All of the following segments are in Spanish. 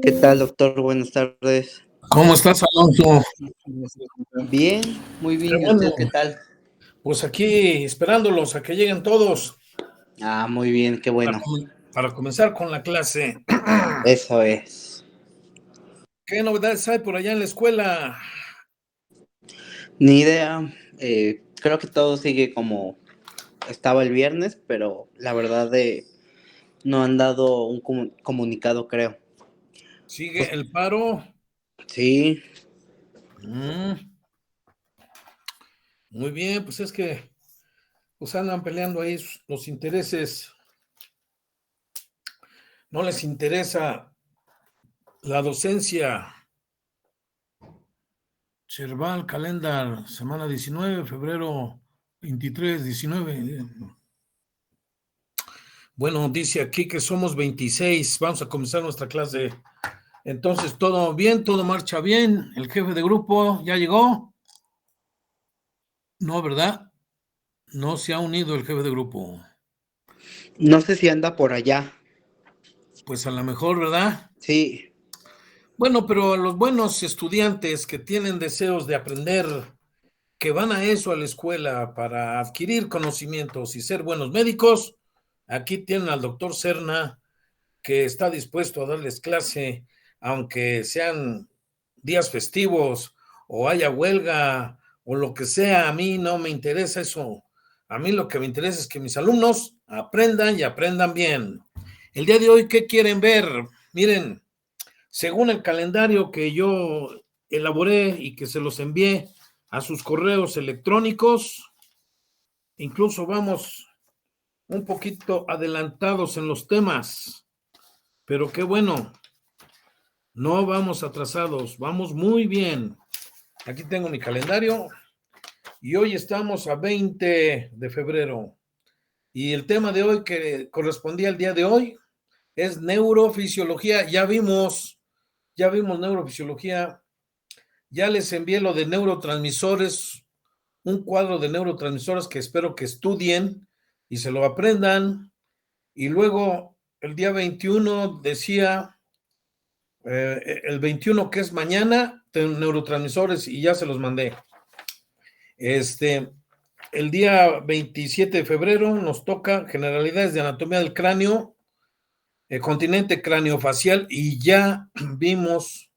¿Qué tal, doctor? Buenas tardes. ¿Cómo estás, Alonso? Bien, muy Qué bien. ¿Y bueno. usted qué tal? Pues aquí esperándolos a que lleguen todos Ah, muy bien, qué para, bueno. para comenzar con la clase. Eso es. ¿Qué novedades hay por allá en la escuela? Ni idea. Creo que todo sigue como estaba el viernes, pero la verdad no han dado un comunicado, creo. ¿Sigue Pues el paro? sí, Mm, muy bien, pues es que pues andan peleando ahí los intereses. No les interesa la docencia. Cherval, calendar, semana 19, febrero 23, 19. Bueno, dice aquí que somos 26. Vamos a comenzar nuestra clase. Entonces, todo bien, todo marcha bien. El jefe de grupo ya llegó. No, ¿verdad? No se ha unido el jefe de grupo. no sé si anda por allá. Pues a lo mejor, ¿verdad? Sí, Bueno, pero a los buenos estudiantes que tienen deseos de aprender, que van a eso, a la escuela, para adquirir conocimientos y ser buenos médicos, aquí tienen al doctor Serna, que está dispuesto a darles clase, aunque sean días festivos o haya huelga o lo que sea. A mí no me interesa eso. A mí lo que me interesa es que mis alumnos aprendan y aprendan bien. El día de hoy, ¿qué quieren ver? Miren, según el calendario que yo elaboré y que se los envié a sus correos electrónicos, incluso vamos un poquito adelantados en los temas, pero qué bueno, no vamos atrasados, vamos muy bien. Aquí tengo mi calendario y hoy estamos a 20 de febrero. Y el tema de hoy que correspondía al día de hoy es neurofisiología. Ya vimos neurofisiología, ya les envié lo de neurotransmisores, un cuadro de neurotransmisores que espero que estudien y se lo aprendan. Y luego el día 21 decía, el 21 que es mañana, neurotransmisores y ya se los mandé. El día 27 de febrero nos toca generalidades de anatomía del cráneo, continente craneofacial y ya vimos,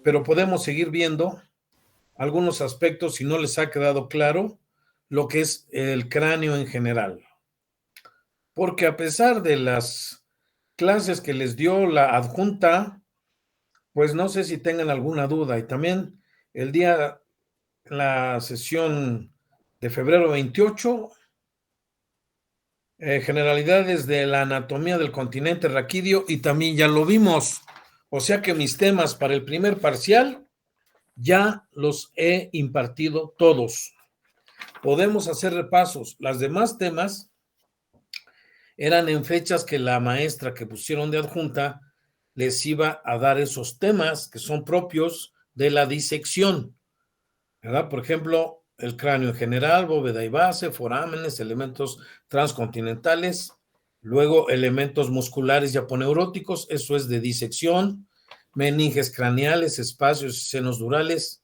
pero podemos seguir viendo algunos aspectos si no les ha quedado claro lo que es el cráneo en general. Porque a pesar de las clases que les dio la adjunta, pues no sé si tengan alguna duda. Y también el día, la sesión de febrero 28, generalidades de la anatomía del continente raquídeo, y también ya lo vimos. O sea que mis temas para el primer parcial ya los he impartido todos. Podemos hacer repasos. Las demás temas eran en fechas que la maestra que pusieron de adjunta les iba a dar esos temas que son propios de la disección, ¿verdad? Por ejemplo, el cráneo en general, bóveda y base, forámenes, elementos transcontinentales, luego elementos musculares y aponeuróticos, eso es de disección, meninges craneales, espacios y senos durales,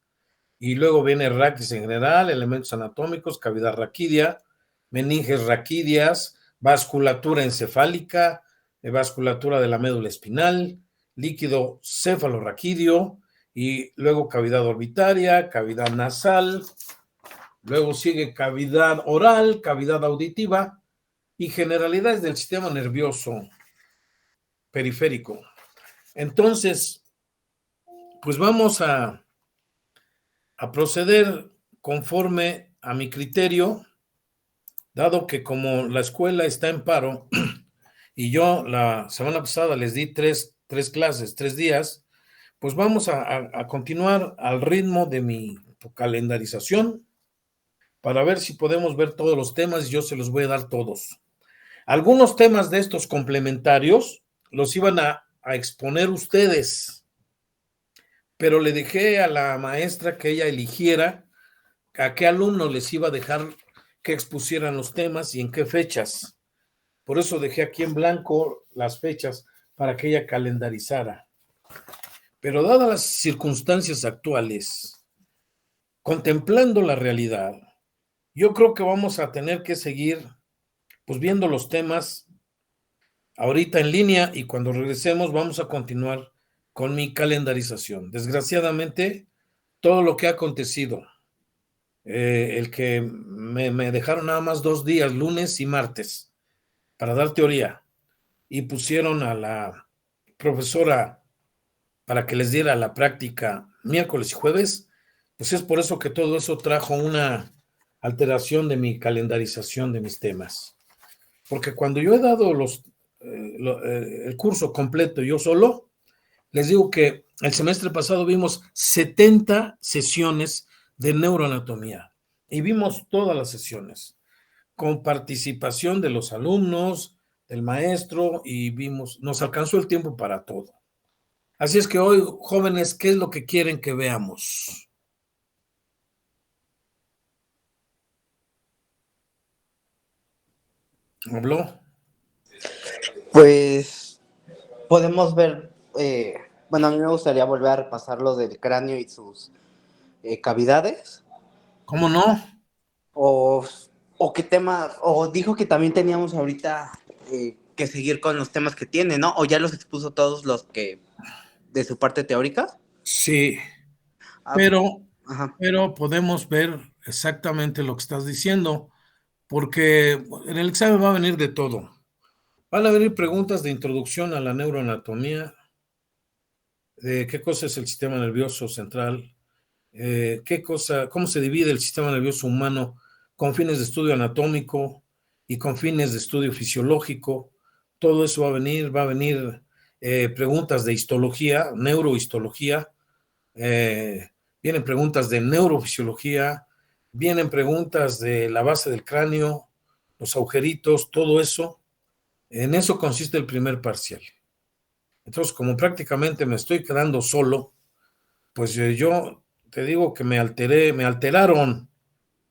y luego viene raquis en general, elementos anatómicos, cavidad raquídea, meninges raquídeas, vasculatura encefálica, vasculatura de la médula espinal, líquido cefalorraquídeo, y luego cavidad orbitaria, cavidad nasal, luego sigue cavidad oral, cavidad auditiva y generalidades del sistema nervioso periférico. Entonces, pues vamos a proceder conforme a mi criterio, dado que como la escuela está en paro y yo la semana pasada les di tres clases, 3 días, pues vamos a continuar al ritmo de mi calendarización para ver si podemos ver todos los temas y yo se los voy a dar todos. Algunos temas de estos complementarios los iban a exponer ustedes, pero le dejé a la maestra que ella eligiera a qué alumno les iba a dejar que expusieran los temas y en qué fechas. Por eso dejé aquí en blanco las fechas para que ella calendarizara. Pero dadas las circunstancias actuales, contemplando la realidad, yo creo que vamos a tener que seguir pues viendo los temas ahorita en línea y cuando regresemos vamos a continuar con mi calendarización. Desgraciadamente, todo lo que ha acontecido, el que me dejaron nada más 2 días, lunes y martes, para dar teoría y pusieron a la profesora para que les diera la práctica miércoles y jueves, pues es por eso que todo eso trajo una alteración de mi calendarización de mis temas. Porque cuando yo he dado el curso completo yo solo, les digo que el semestre pasado vimos 70 sesiones de neuroanatomía y vimos todas las sesiones con participación de los alumnos, del maestro y nos alcanzó el tiempo para todo. Así es que hoy, jóvenes, ¿qué es lo que quieren que veamos? ¿Habló? Pues podemos ver, bueno, a mí me gustaría volver a repasar lo del cráneo y sus cavidades. ¿Cómo no? O, o qué tema, o dijo que también teníamos ahorita que seguir con los temas que tiene, ¿no? O ya los expuso todos los que de su parte teórica. Sí, Ah, pero, ajá. pero podemos ver exactamente lo que estás diciendo, porque en el examen va a venir de todo. Van a venir preguntas de introducción a la neuroanatomía, de qué cosa es el sistema nervioso central, cómo se divide el sistema nervioso humano con fines de estudio anatómico y con fines de estudio fisiológico. Todo eso va a venir preguntas de histología, neurohistología, vienen preguntas de neurofisiología, vienen preguntas de la base del cráneo, los agujeritos, todo eso. En eso consiste el primer parcial. Entonces, como prácticamente me estoy quedando solo, pues yo te digo que me alteraron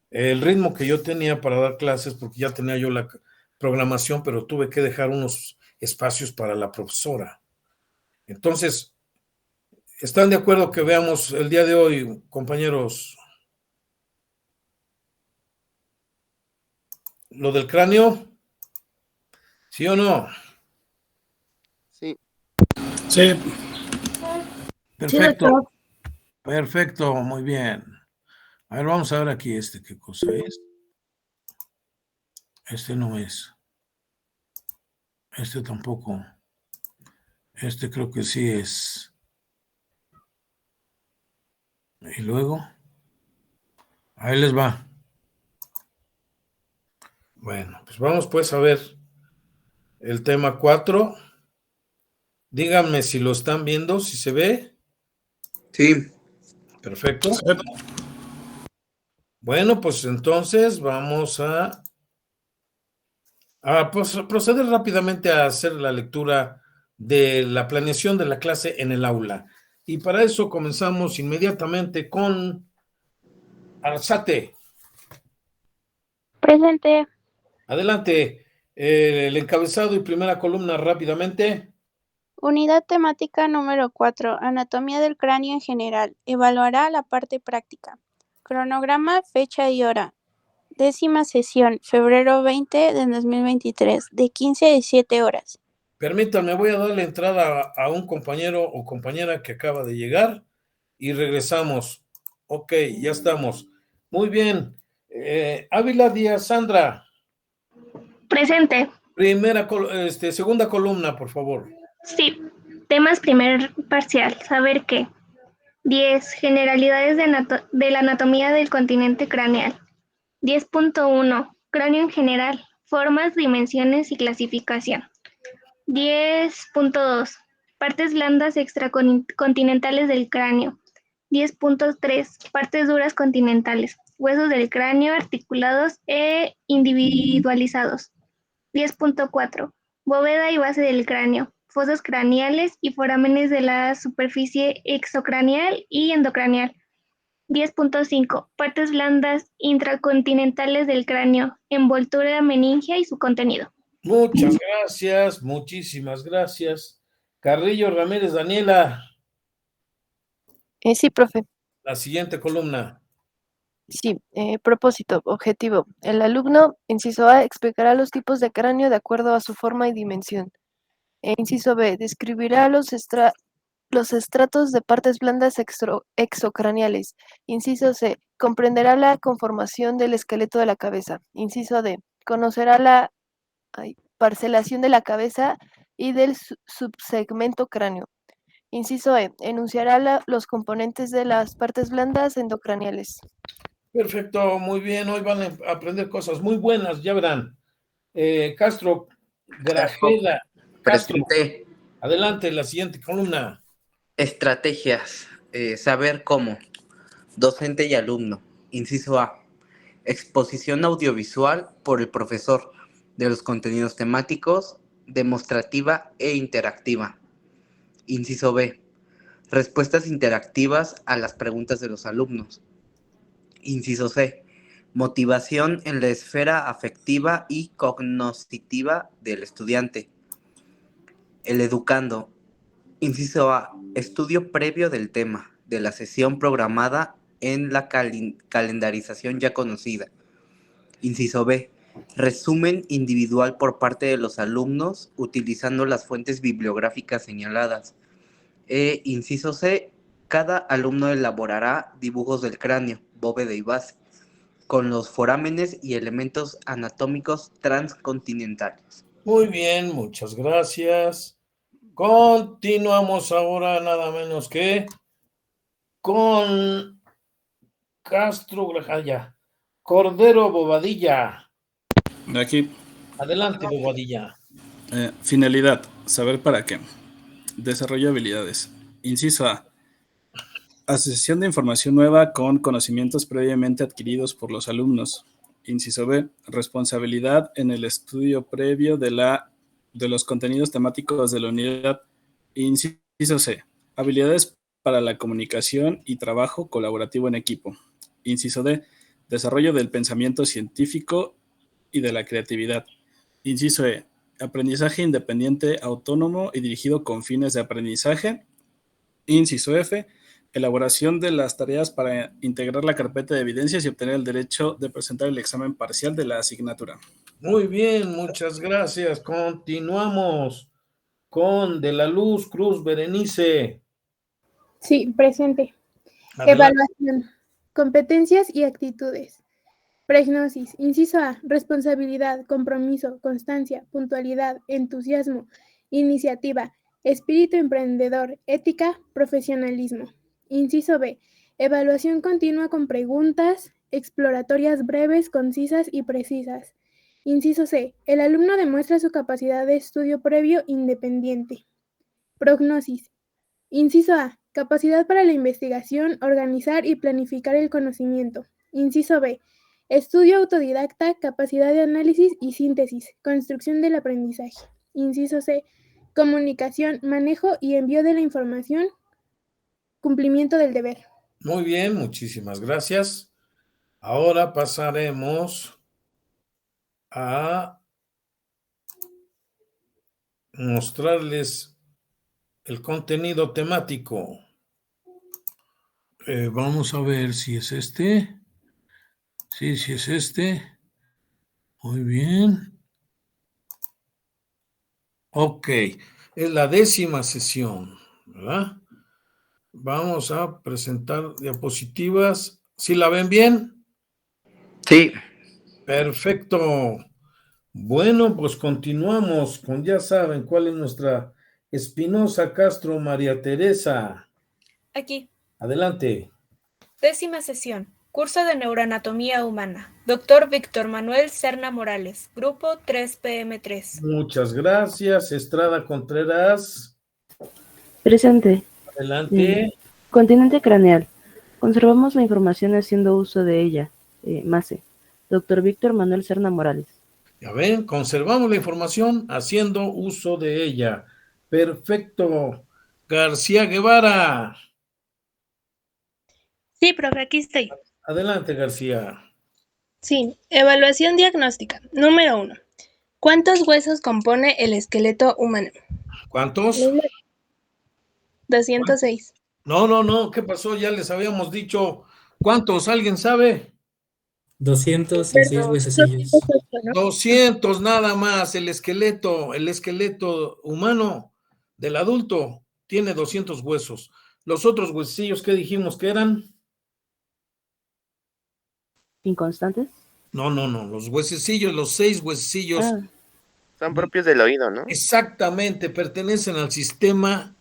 el ritmo que yo tenía para dar clases, porque ya tenía yo la programación, pero tuve que dejar unos espacios para la profesora. Entonces, ¿están de acuerdo que veamos el día de hoy, compañeros, lo del cráneo? ¿Sí o no? Sí. Sí. Perfecto, doctor. perfecto, muy bien. A ver, vamos a ver aquí qué cosa es. Este no es. Este tampoco. Este creo que sí es. Y luego, ahí les va. Bueno, pues vamos pues a ver el tema 4. Díganme si lo están viendo, si se ve. Sí. Perfecto. Bueno, pues entonces vamos a proceder rápidamente a hacer la lectura de la planeación de la clase en el aula. Y para eso comenzamos inmediatamente con Arzate. Presente. Adelante, el encabezado y primera columna rápidamente. Unidad temática número 4. Anatomía del cráneo en general. Evaluará la parte práctica. Cronograma, fecha y hora. 10ª sesión, febrero 20 de 2023, de 15 a 17 horas. Permítanme, voy a darle entrada a un compañero o compañera que acaba de llegar y regresamos. Ok, ya estamos. Muy bien. Ávila Díaz Sandra. Presente. Segunda columna, por favor. Sí. Temas primer parcial. Saber qué. 10. Generalidades de la anatomía del continente craneal. 10.1. Cráneo en general. Formas, dimensiones y clasificación. 10.2. Partes blandas extracontinentales del cráneo. 10.3. Partes duras continentales. Huesos del cráneo articulados e individualizados. 10.4. Bóveda y base del cráneo. Fosas craneales y forámenes de la superficie exocraneal y endocraneal. 10.5. Partes blandas intracontinentales del cráneo, envoltura meningia y su contenido. Muchas gracias, muchísimas gracias. Carrillo Ramírez Daniela. Sí, profe. La siguiente columna. Sí, propósito, objetivo. El alumno, inciso A, explicará los tipos de cráneo de acuerdo a su forma y dimensión. Inciso B, describirá los estratos de partes blandas exocraneales. Inciso C, comprenderá la conformación del esqueleto de la cabeza. Inciso D, conocerá la parcelación de la cabeza y del subsegmento cráneo. Inciso E, enunciará los componentes de las partes blandas endocraneales. Perfecto, muy bien. Hoy van a aprender cosas muy buenas, ya verán. Castro, Grajeda. Castro, Presente. adelante, la siguiente columna. Estrategias. Saber cómo. Docente y alumno. Inciso A. Exposición audiovisual por el profesor de los contenidos temáticos, demostrativa e interactiva. Inciso B. Respuestas interactivas a las preguntas de los alumnos. Inciso C. Motivación en la esfera afectiva y cognoscitiva del estudiante. El educando. Inciso A. Estudio previo del tema de la sesión programada en la calendarización ya conocida. Inciso B. Resumen individual por parte de los alumnos utilizando las fuentes bibliográficas señaladas. Inciso C. Cada alumno elaborará dibujos del cráneo, bóveda y base, con los forámenes y elementos anatómicos transcontinentales. Muy bien, muchas gracias. Continuamos ahora nada menos que con Castro Grajaya. Cordero Bobadilla. Aquí. Adelante, Bobadilla. Finalidad, saber para qué. Desarrollo de habilidades. Inciso A. Asociación de información nueva con conocimientos previamente adquiridos por los alumnos. Inciso B. Responsabilidad en el estudio previo de los contenidos temáticos de la unidad. Inciso C. Habilidades para la comunicación y trabajo colaborativo en equipo. Inciso D. Desarrollo del pensamiento científico y de la creatividad. Inciso E. Aprendizaje independiente, autónomo y dirigido con fines de aprendizaje. Inciso F. Elaboración de las tareas para integrar la carpeta de evidencias y obtener el derecho de presentar el examen parcial de la asignatura. Muy bien, muchas gracias. Continuamos con De la Luz Cruz Berenice. Sí, presente. Adelante. Evaluación. Competencias y actitudes. Pregnosis. Inciso A. Responsabilidad, compromiso, constancia, puntualidad, entusiasmo, iniciativa, espíritu emprendedor, ética, profesionalismo. Inciso B. Evaluación continua con preguntas exploratorias breves, concisas y precisas. Inciso C. El alumno demuestra su capacidad de estudio previo independiente. Prognosis. Inciso A. Capacidad para la investigación, organizar y planificar el conocimiento. Inciso B. Estudio autodidacta, capacidad de análisis y síntesis, construcción del aprendizaje. Inciso C. Comunicación, manejo y envío de la información, cumplimiento del deber. Muy bien, muchísimas gracias. Ahora pasaremos a mostrarles el contenido temático. Vamos a ver si es este. Sí, sí es este. Muy bien. Ok, es la 10ª sesión, ¿verdad? Vamos a presentar diapositivas. ¿Sí la ven bien? Sí. Perfecto. Bueno, pues continuamos con, ya saben, cuál es nuestra Espinosa Castro María Teresa. Aquí. Adelante. 10ª sesión. Curso de Neuroanatomía Humana. Doctor Víctor Manuel Serna Morales. Grupo 3PM3. Muchas gracias. Estrada Contreras. Presente. Adelante. Continente craneal. Conservamos la información haciendo uso de ella. MASE. Doctor Víctor Manuel Serna Morales. Ya ven, conservamos la información haciendo uso de ella. Perfecto. García Guevara. Sí, profe, aquí estoy. Adelante, García. Sí, evaluación diagnóstica. Número 1. ¿Cuántos huesos compone el esqueleto humano? ¿Cuántos? 206. No, ¿qué pasó? Ya les habíamos dicho. ¿Cuántos? ¿Alguien sabe? 206 huesecillos. 200 nada más. El esqueleto humano del adulto tiene 200 huesos. Los otros huesillos, ¿qué dijimos que eran? ¿Inconstantes? No, los huesecillos, los 6 huesecillos. Son propios del oído, ¿no? Exactamente, pertenecen al sistema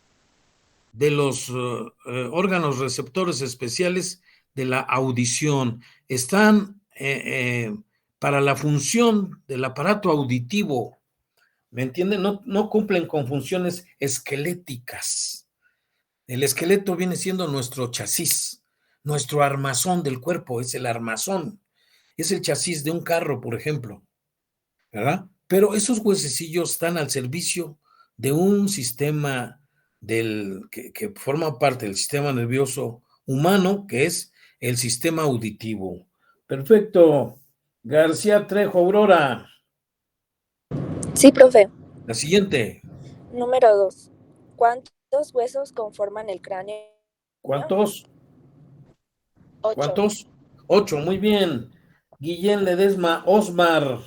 de los órganos receptores especiales de la audición. Están para la función del aparato auditivo, ¿me entienden? No cumplen con funciones esqueléticas. El esqueleto viene siendo nuestro chasis, nuestro armazón del cuerpo, es el armazón, es el chasis de un carro, por ejemplo, ¿verdad? Pero esos huesecillos están al servicio de un sistema que forma parte del sistema nervioso humano, que es el sistema auditivo. Perfecto. García Trejo, Aurora. Sí, profe. La siguiente. Número 2. ¿Cuántos huesos conforman el cráneo? ¿Cuántos? 8. ¿Cuántos? 8, muy bien. Guillén Ledesma Osmar.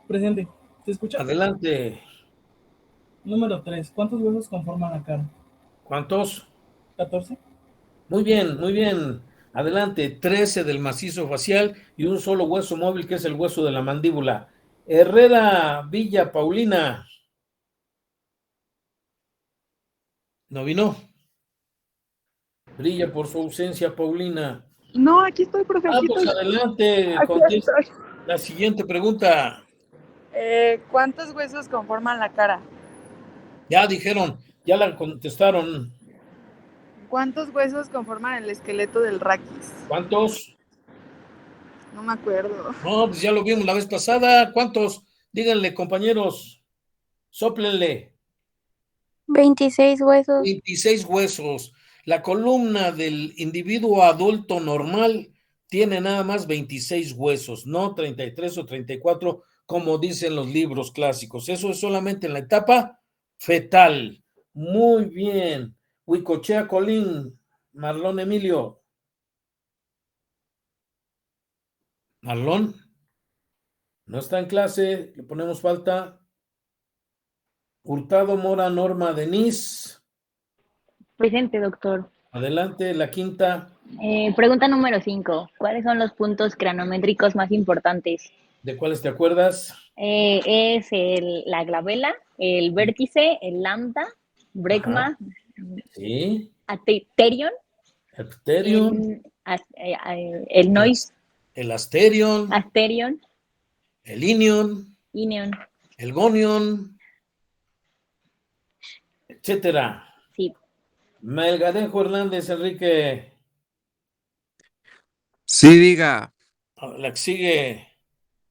Presente. ¿Se escucha? Adelante. Número 3. ¿Cuántos huesos conforman la cara? ¿Cuántos? 14. Muy bien, muy bien. Adelante. 13 del macizo facial y un solo hueso móvil que es el hueso de la mandíbula. Herrera Villa Paulina. ¿No vino? Brilla por su ausencia, Paulina. No, aquí estoy, profe. Ah, pues adelante. Contesta la siguiente pregunta. ¿Cuántos huesos conforman la cara? Ya dijeron, ya la contestaron. ¿Cuántos huesos conforman el esqueleto del raquis? ¿Cuántos? No me acuerdo. No, pues ya lo vimos la vez pasada. ¿Cuántos? Díganle, compañeros. Sóplenle. 26 huesos. 26 huesos. La columna del individuo adulto normal tiene nada más 26 huesos, no 33 o 34, como dicen los libros clásicos. Eso es solamente en la etapa fetal. Muy bien. Huicochea Colín, Marlón Emilio. Marlón, no está en clase, le ponemos falta. Hurtado Mora Norma Denise. Presente, doctor. Adelante, la quinta. Pregunta número 5. ¿Cuáles son los puntos cranométricos más importantes? ¿De cuáles te acuerdas? Es la glabela, el vértice, el lambda, brecma, sí. Asterion, el noise, el asterion, el inion, el gonion, etcétera. Sí. Melgarejo Hernández Enrique. Sí, diga. La que sigue.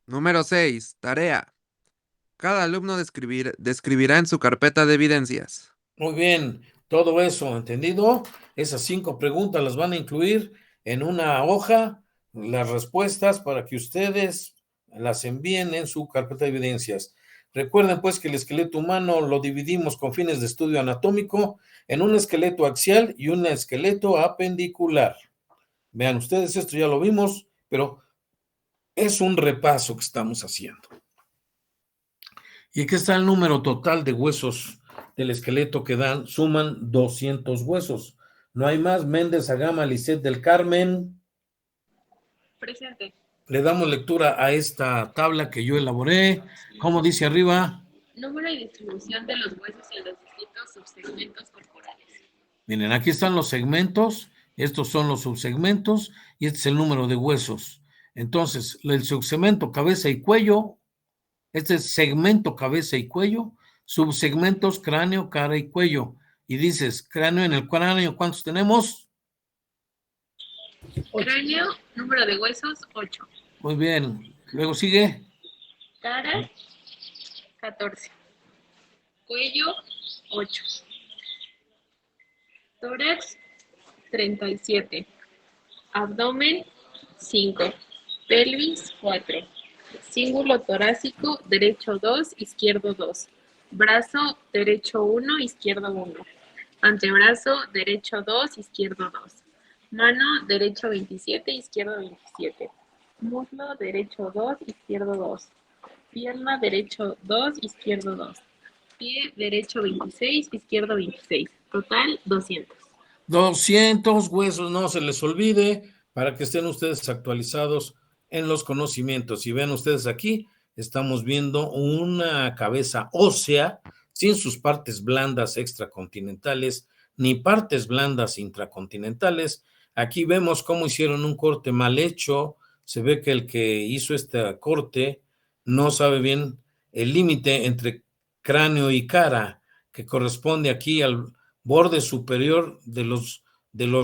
Número 6. Tarea. Cada alumno describirá en su carpeta de evidencias. Muy bien, todo eso, ¿entendido? Esas 5 preguntas las van a incluir en una hoja, las respuestas para que ustedes las envíen en su carpeta de evidencias. Recuerden pues que el esqueleto humano lo dividimos con fines de estudio anatómico en un esqueleto axial y un esqueleto apendicular. Vean ustedes, esto ya lo vimos, pero es un repaso que estamos haciendo. Y aquí está el número total de huesos del esqueleto que suman 200 huesos. No hay más. Méndez Agama Lisset del Carmen. Presente. Le damos lectura a esta tabla que yo elaboré. ¿Cómo dice arriba? Número y distribución de los huesos en los distintos subsegmentos corporales. Miren, aquí están los segmentos. Estos son los subsegmentos y este es el número de huesos. Entonces, el subsegmento cabeza y cuello. Este es segmento, cabeza y cuello, subsegmentos, cráneo, cara y cuello. Y dices, cráneo, en el cráneo, ¿cuántos tenemos? Cráneo, número de huesos, 8. Muy bien. Luego sigue. Cara, 14. Cuello, 8. Tórax, 37. Abdomen, 5. Pelvis, 4. Cíngulo torácico, derecho 2, izquierdo 2. Brazo derecho 1, izquierdo 1. Antebrazo derecho 2, izquierdo 2. Mano derecho 27, izquierdo 27. Muslo derecho 2, izquierdo 2. Pierna derecho 2, izquierdo 2. Pie derecho 26, izquierdo 26. Total 200. 200 huesos, no se les olvide, para que estén ustedes actualizados en los conocimientos. Y vean ustedes aquí, estamos viendo una cabeza ósea sin sus partes blandas extracontinentales ni partes blandas intracontinentales. Aquí vemos cómo hicieron un corte mal hecho. Se ve que el que hizo este corte no sabe bien el límite entre cráneo y cara, que corresponde aquí al borde superior de los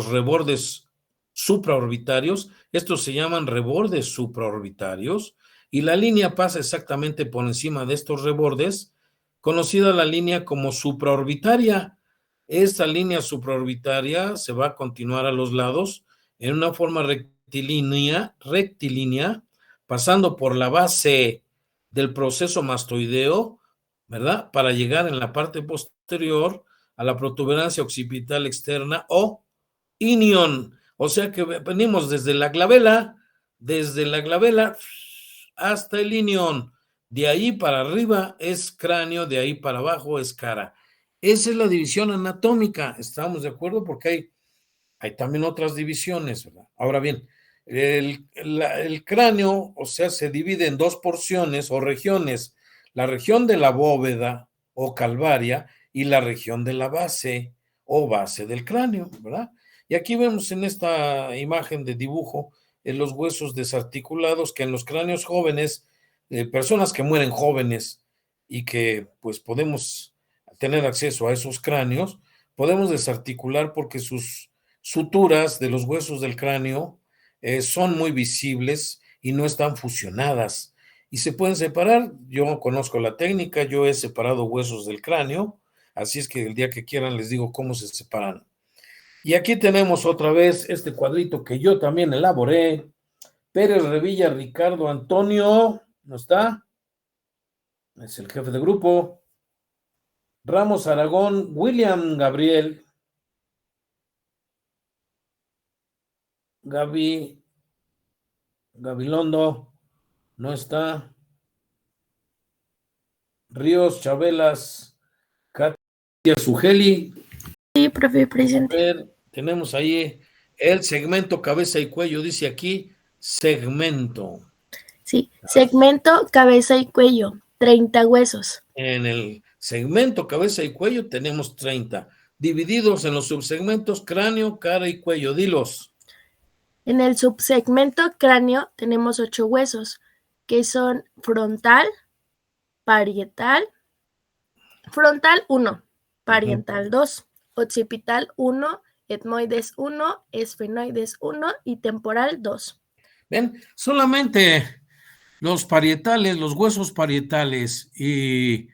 rebordes supraorbitarios. Estos se llaman rebordes supraorbitarios y la línea pasa exactamente por encima de estos rebordes, conocida la línea como supraorbitaria. Esta línea supraorbitaria se va a continuar a los lados en una forma rectilínea, pasando por la base del proceso mastoideo, ¿verdad? Para llegar en la parte posterior a la protuberancia occipital externa o inion. O sea que venimos desde la glabela hasta el inion. De ahí para arriba es cráneo, de ahí para abajo es cara. Esa es la división anatómica, ¿estamos de acuerdo? Porque hay también otras divisiones, ¿verdad? Ahora bien, el cráneo, o sea, se divide en dos porciones o regiones, la región de la bóveda o calvaria y la región de la base o base del cráneo, ¿verdad? Y aquí vemos en esta imagen de dibujo los huesos desarticulados que en los cráneos jóvenes, personas que mueren jóvenes y que pues podemos tener acceso a esos cráneos, podemos desarticular porque sus suturas de los huesos del cráneo son muy visibles y no están fusionadas y se pueden separar. Yo conozco la técnica, yo he separado huesos del cráneo, así es que el día que quieran les digo cómo se separan. Y aquí tenemos otra vez este cuadrito que yo también elaboré. Pérez Revilla Ricardo Antonio, ¿no está? Es el jefe de grupo. Ramos Aragón, William Gabriel, Gabilondo, no está. Ríos Chabelas, Katia Sugeli. Sí, profe, presente. A ver, tenemos ahí el segmento cabeza y cuello, dice aquí segmento. Sí, segmento cabeza y cuello, 30 huesos. En el segmento cabeza y cuello tenemos 30, divididos en los subsegmentos cráneo, cara y cuello. Dilos. En el subsegmento cráneo tenemos 8 huesos, que son frontal, parietal, frontal 1, parietal 2, occipital 1, etmoides 1, esfenoides 1 y temporal 2. Ven, solamente los parietales, los huesos parietales y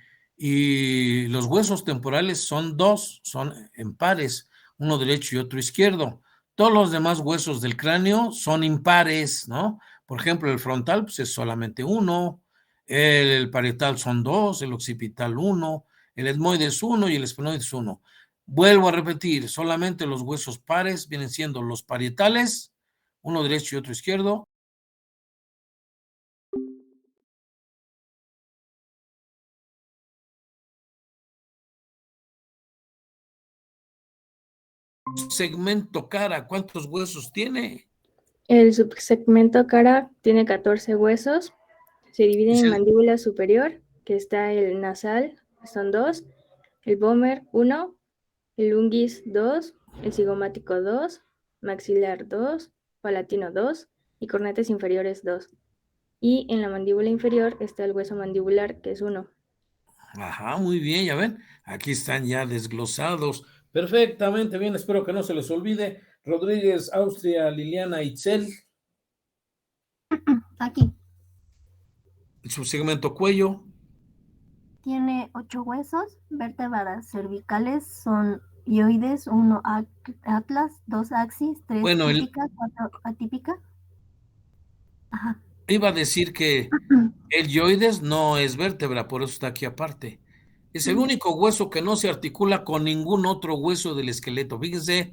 los huesos temporales son dos, son en pares, uno derecho y otro izquierdo. Todos los demás huesos del cráneo son impares, ¿no? Por ejemplo, el frontal pues, es solamente uno, el parietal son dos, el occipital uno, el etmoides uno y el esfenoides uno. Vuelvo a repetir, solamente los huesos pares vienen siendo los parietales, uno derecho y otro izquierdo. Segmento cara, ¿cuántos huesos tiene? El subsegmento cara tiene 14 huesos. Se divide en mandíbula superior, que está el nasal, son 2, el vomer 1, el unguis 2, el cigomático 2, maxilar 2, palatino 2 y cornetes inferiores 2. Y en la mandíbula inferior está el hueso mandibular, que es 1. Ajá, muy bien, ya ven, aquí están ya desglosados. Perfectamente bien, espero que no se les olvide. Rodríguez, Austria, Liliana, Itzel. Aquí. El subsegmento cuello. Tiene 8 huesos, vértebras cervicales son hioides, 1 atlas, 2 axis, 3 típica, 4 atípica. Iba a decir que el hioides no es vértebra, por eso está aquí aparte. Es el único hueso que no se articula con ningún otro hueso del esqueleto. Fíjense,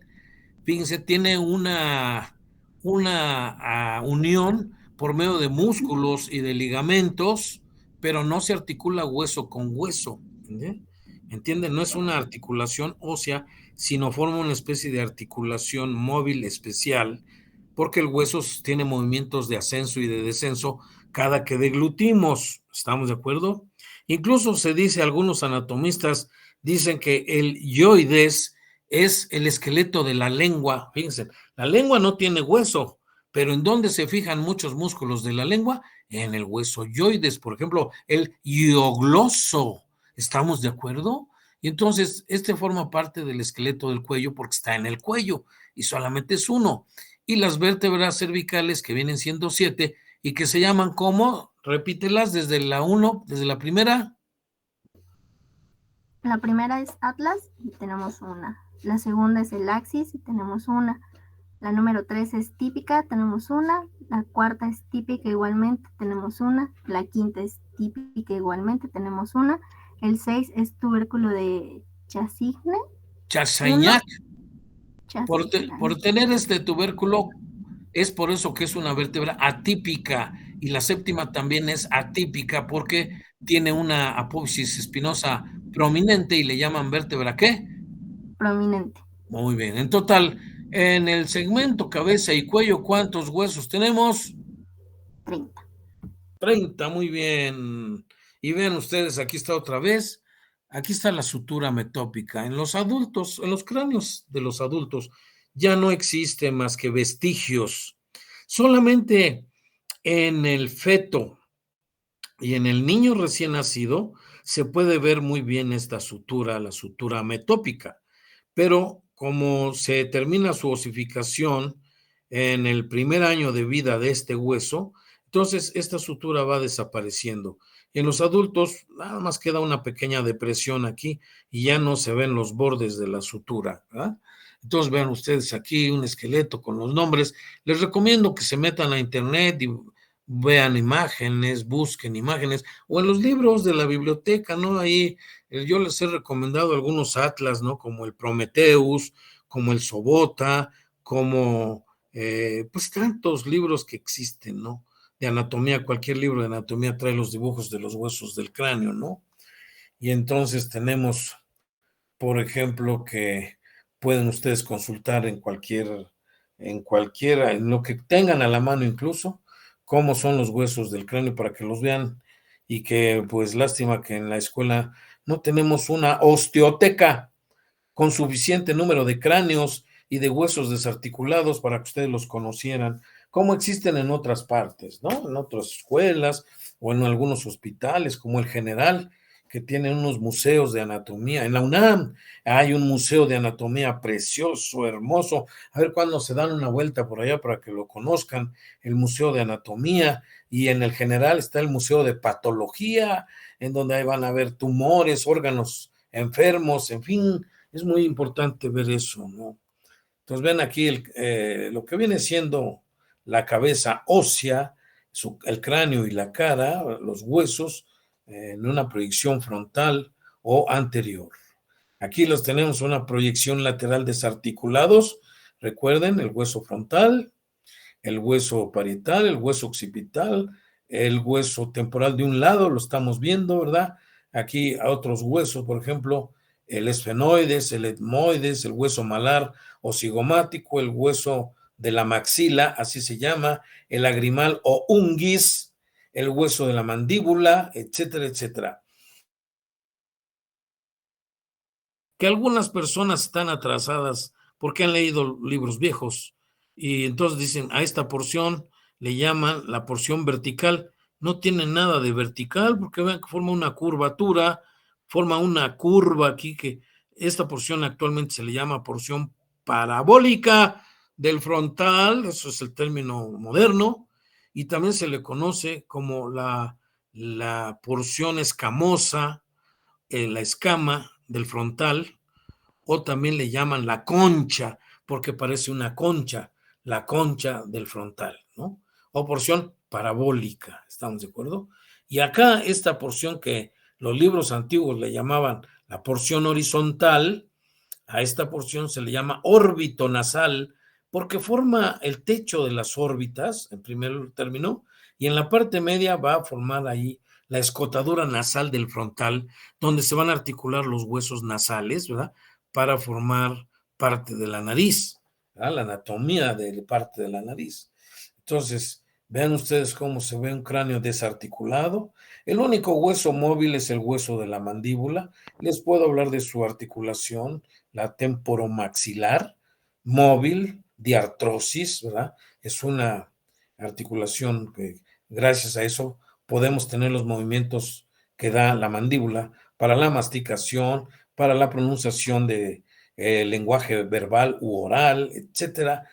tiene una unión por medio de músculos y de ligamentos, pero no se articula hueso con hueso. ¿Entienden? No es una articulación ósea, sino forma una especie de articulación móvil especial, porque el hueso tiene movimientos de ascenso y de descenso cada que deglutimos. ¿Estamos de acuerdo? Incluso se dice, algunos anatomistas dicen que el yoides es el esqueleto de la lengua. Fíjense, la lengua no tiene hueso, pero ¿en dónde se fijan muchos músculos de la lengua? En el hueso yoides, por ejemplo, el hiogloso. ¿Estamos de acuerdo? Y entonces, este forma parte del esqueleto del cuello porque está en el cuello y solamente es uno. Y las vértebras cervicales, que vienen siendo 7 y que se llaman como, repítelas desde la 1, desde la primera. La primera es atlas y tenemos una. La segunda es el axis y tenemos una. La número 3 es típica, tenemos una. La cuarta es típica igualmente, tenemos una. La quinta es típica igualmente, tenemos una. El 6 es tubérculo de Chassignac. Por tener este tubérculo, es por eso que es una vértebra atípica. Y la séptima también es atípica porque tiene una apófisis espinosa prominente y le llaman vértebra ¿qué? Prominente. Muy bien. En total, en el segmento cabeza y cuello, ¿cuántos huesos tenemos? 30. 30, muy bien. Y vean ustedes, aquí está otra vez. Aquí está la sutura metópica. En los adultos, en los cráneos de los adultos, ya no existe más que vestigios. Solamente en el feto y en el niño recién nacido se puede ver muy bien esta sutura, la sutura metópica. Pero como se termina su osificación en el primer año de vida de este hueso, entonces esta sutura va desapareciendo. En los adultos nada más queda una pequeña depresión aquí y ya no se ven los bordes de la sutura, ¿verdad? Entonces vean ustedes aquí un esqueleto con los nombres. Les recomiendo que se metan a internet y vean imágenes, busquen imágenes, o en los libros de la biblioteca, ¿no? Ahí yo les he recomendado algunos atlas, ¿no? Como el Prometheus, como el Sobota, como pues tantos libros que existen, ¿no? De anatomía, cualquier libro de anatomía trae los dibujos de los huesos del cráneo, ¿no? Y entonces tenemos, por ejemplo, que pueden ustedes consultar en lo que tengan a la mano incluso, cómo son los huesos del cráneo para que los vean y que pues lástima que en la escuela no tenemos una osteoteca con suficiente número de cráneos y de huesos desarticulados para que ustedes los conocieran, como existen en otras partes, ¿no? En otras escuelas o en algunos hospitales, como el General, que tienen unos museos de anatomía. En la UNAM hay un museo de anatomía precioso, hermoso. A ver cuándo se dan una vuelta por allá para que lo conozcan, el Museo de Anatomía. Y en el General está el Museo de Patología, en donde ahí van a ver tumores, órganos enfermos, en fin, es muy importante ver eso, ¿no? Entonces ven aquí lo que viene siendo la cabeza ósea, el cráneo y la cara, los huesos, en una proyección frontal o anterior. Aquí los tenemos una proyección lateral desarticulados. Recuerden, el hueso frontal, el hueso parietal, el hueso occipital, el hueso temporal de un lado, lo estamos viendo, ¿verdad? Aquí a otros huesos, por ejemplo, el esfenoides, el etmoides, el hueso malar o cigomático, el hueso de la maxila, así se llama, el lagrimal o unguis, el hueso de la mandíbula, etcétera, etcétera. Que algunas personas están atrasadas porque han leído libros viejos y entonces dicen a esta porción le llaman la porción vertical. No tiene nada de vertical porque vean que forma una curvatura, forma una curva aquí que esta porción actualmente se le llama porción parabólica del frontal, eso es el término moderno, y también se le conoce como la porción escamosa, la escama del frontal, o también le llaman la concha, porque parece una concha, la concha del frontal, ¿no? O porción parabólica, ¿estamos de acuerdo? Y acá esta porción que Los libros antiguos le llamaban la porción horizontal, a esta porción se le llama órbito nasal, porque forma el techo de las órbitas, en primer término, y en la parte media va a formar ahí la escotadura nasal del frontal, donde se van a articular los huesos nasales, ¿verdad? Para formar parte de la nariz, ¿verdad? La anatomía de parte de la nariz. Entonces, vean ustedes cómo se ve un cráneo desarticulado. El único hueso móvil es el hueso de la mandíbula. Les puedo hablar de su articulación, la temporomaxilar, móvil, diartrosis, ¿verdad? Es una articulación que gracias a eso podemos tener los movimientos que da la mandíbula para la masticación, para la pronunciación de lenguaje verbal u oral, etcétera.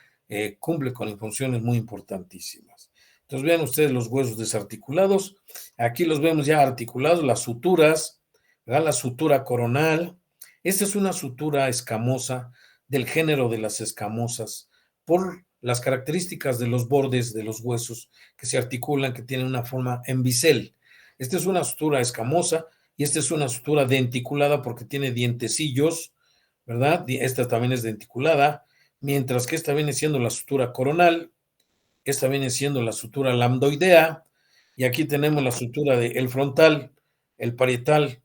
Cumple con funciones muy importantísimas. Entonces vean ustedes los huesos desarticulados. Aquí los vemos ya articulados, las suturas, ¿verdad? La sutura coronal. Esta es una sutura escamosa del género de las escamosas por las características de los bordes de los huesos que se articulan, que tienen una forma en bisel. Esta es una sutura escamosa y esta es una sutura denticulada porque tiene dientecillos, ¿verdad? Esta también es denticulada, mientras que esta viene siendo la sutura coronal, esta viene siendo la sutura lambdoidea, y aquí tenemos la sutura del frontal, el parietal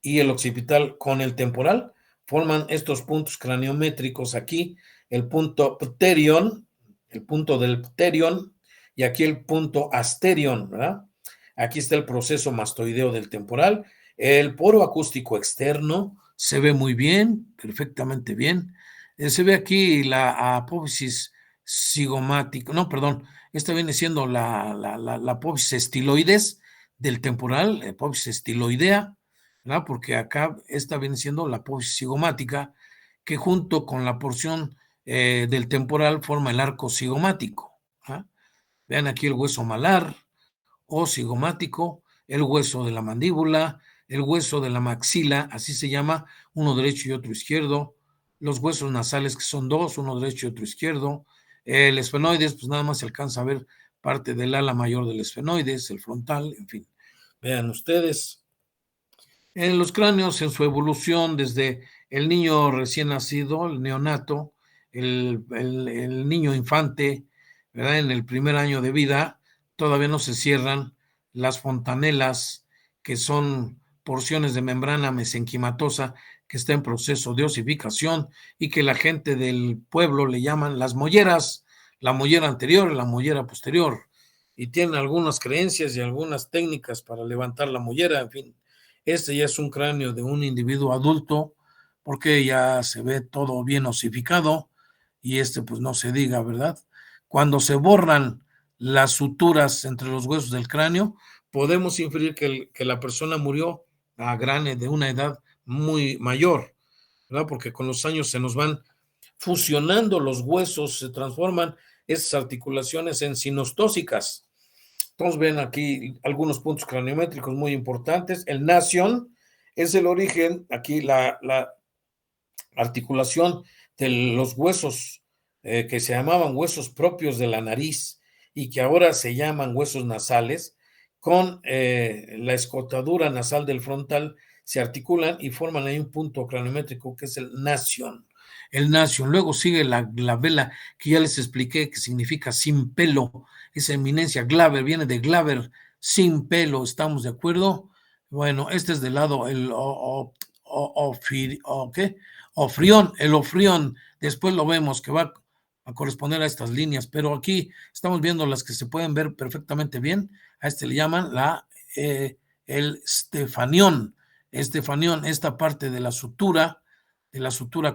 y el occipital con el temporal, forman estos puntos craniométricos aquí, el punto pterion, el punto del pterion, y aquí el punto asterion, ¿verdad? Aquí está el proceso mastoideo del temporal, el poro acústico externo, se ve muy bien, perfectamente bien. Se ve aquí la apófisis cigomática, no, perdón, esta viene siendo la apófisis estiloides del temporal, apófisis estiloidea, ¿verdad? Porque acá esta viene siendo la apófisis cigomática, que junto con la porción del temporal forma el arco cigomático. ¿Ah? Vean aquí el hueso malar o cigomático, el hueso de la mandíbula, el hueso de la maxila, así se llama, uno derecho y otro izquierdo, los huesos nasales que son dos, uno derecho y otro izquierdo, el esfenoides, pues nada más se alcanza a ver parte del ala mayor del esfenoides, el frontal, en fin. Vean ustedes, en los cráneos en su evolución desde el niño recién nacido, el neonato, el niño infante, ¿verdad? En el primer año de vida, todavía no se cierran las fontanelas, que son porciones de membrana mesenquimatosa que está en proceso de osificación y que la gente del pueblo le llaman las molleras, la mollera anterior y la mollera posterior, y tienen algunas creencias y algunas técnicas para levantar la mollera, en fin. Este ya es un cráneo de un individuo adulto porque ya se ve todo bien osificado y pues no se diga, ¿verdad? Cuando se borran las suturas entre los huesos del cráneo, podemos inferir que la persona murió de una edad muy mayor, ¿verdad? Porque con los años se nos van fusionando los huesos, se transforman esas articulaciones en sinostósicas. Entonces ven aquí algunos puntos craniométricos muy importantes. El nasion es el origen, aquí la articulación de los huesos que se llamaban huesos propios de la nariz y que ahora se llaman huesos nasales, con la escotadura nasal del frontal, se articulan y forman ahí un punto craniométrico que es el nasion. El nasion. Luego sigue la vela, que ya les expliqué que significa sin pelo, esa eminencia. Glaber viene de glaber, sin pelo, ¿estamos de acuerdo? Bueno, este es del lado el ofrión, el ofrión, después lo vemos que va a corresponder a estas líneas, pero aquí estamos viendo las que se pueden ver perfectamente bien. A este le llaman el stefanión, esta parte de la sutura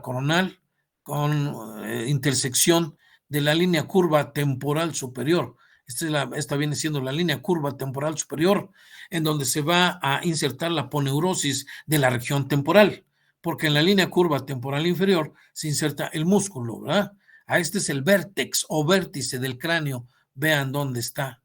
coronal con intersección de la línea curva temporal superior. Esta viene siendo la línea curva temporal superior, en donde se va a insertar la poneurosis de la región temporal, porque en la línea curva temporal inferior se inserta el músculo, ¿verdad? Este es el vértex o vértice del cráneo, vean dónde está.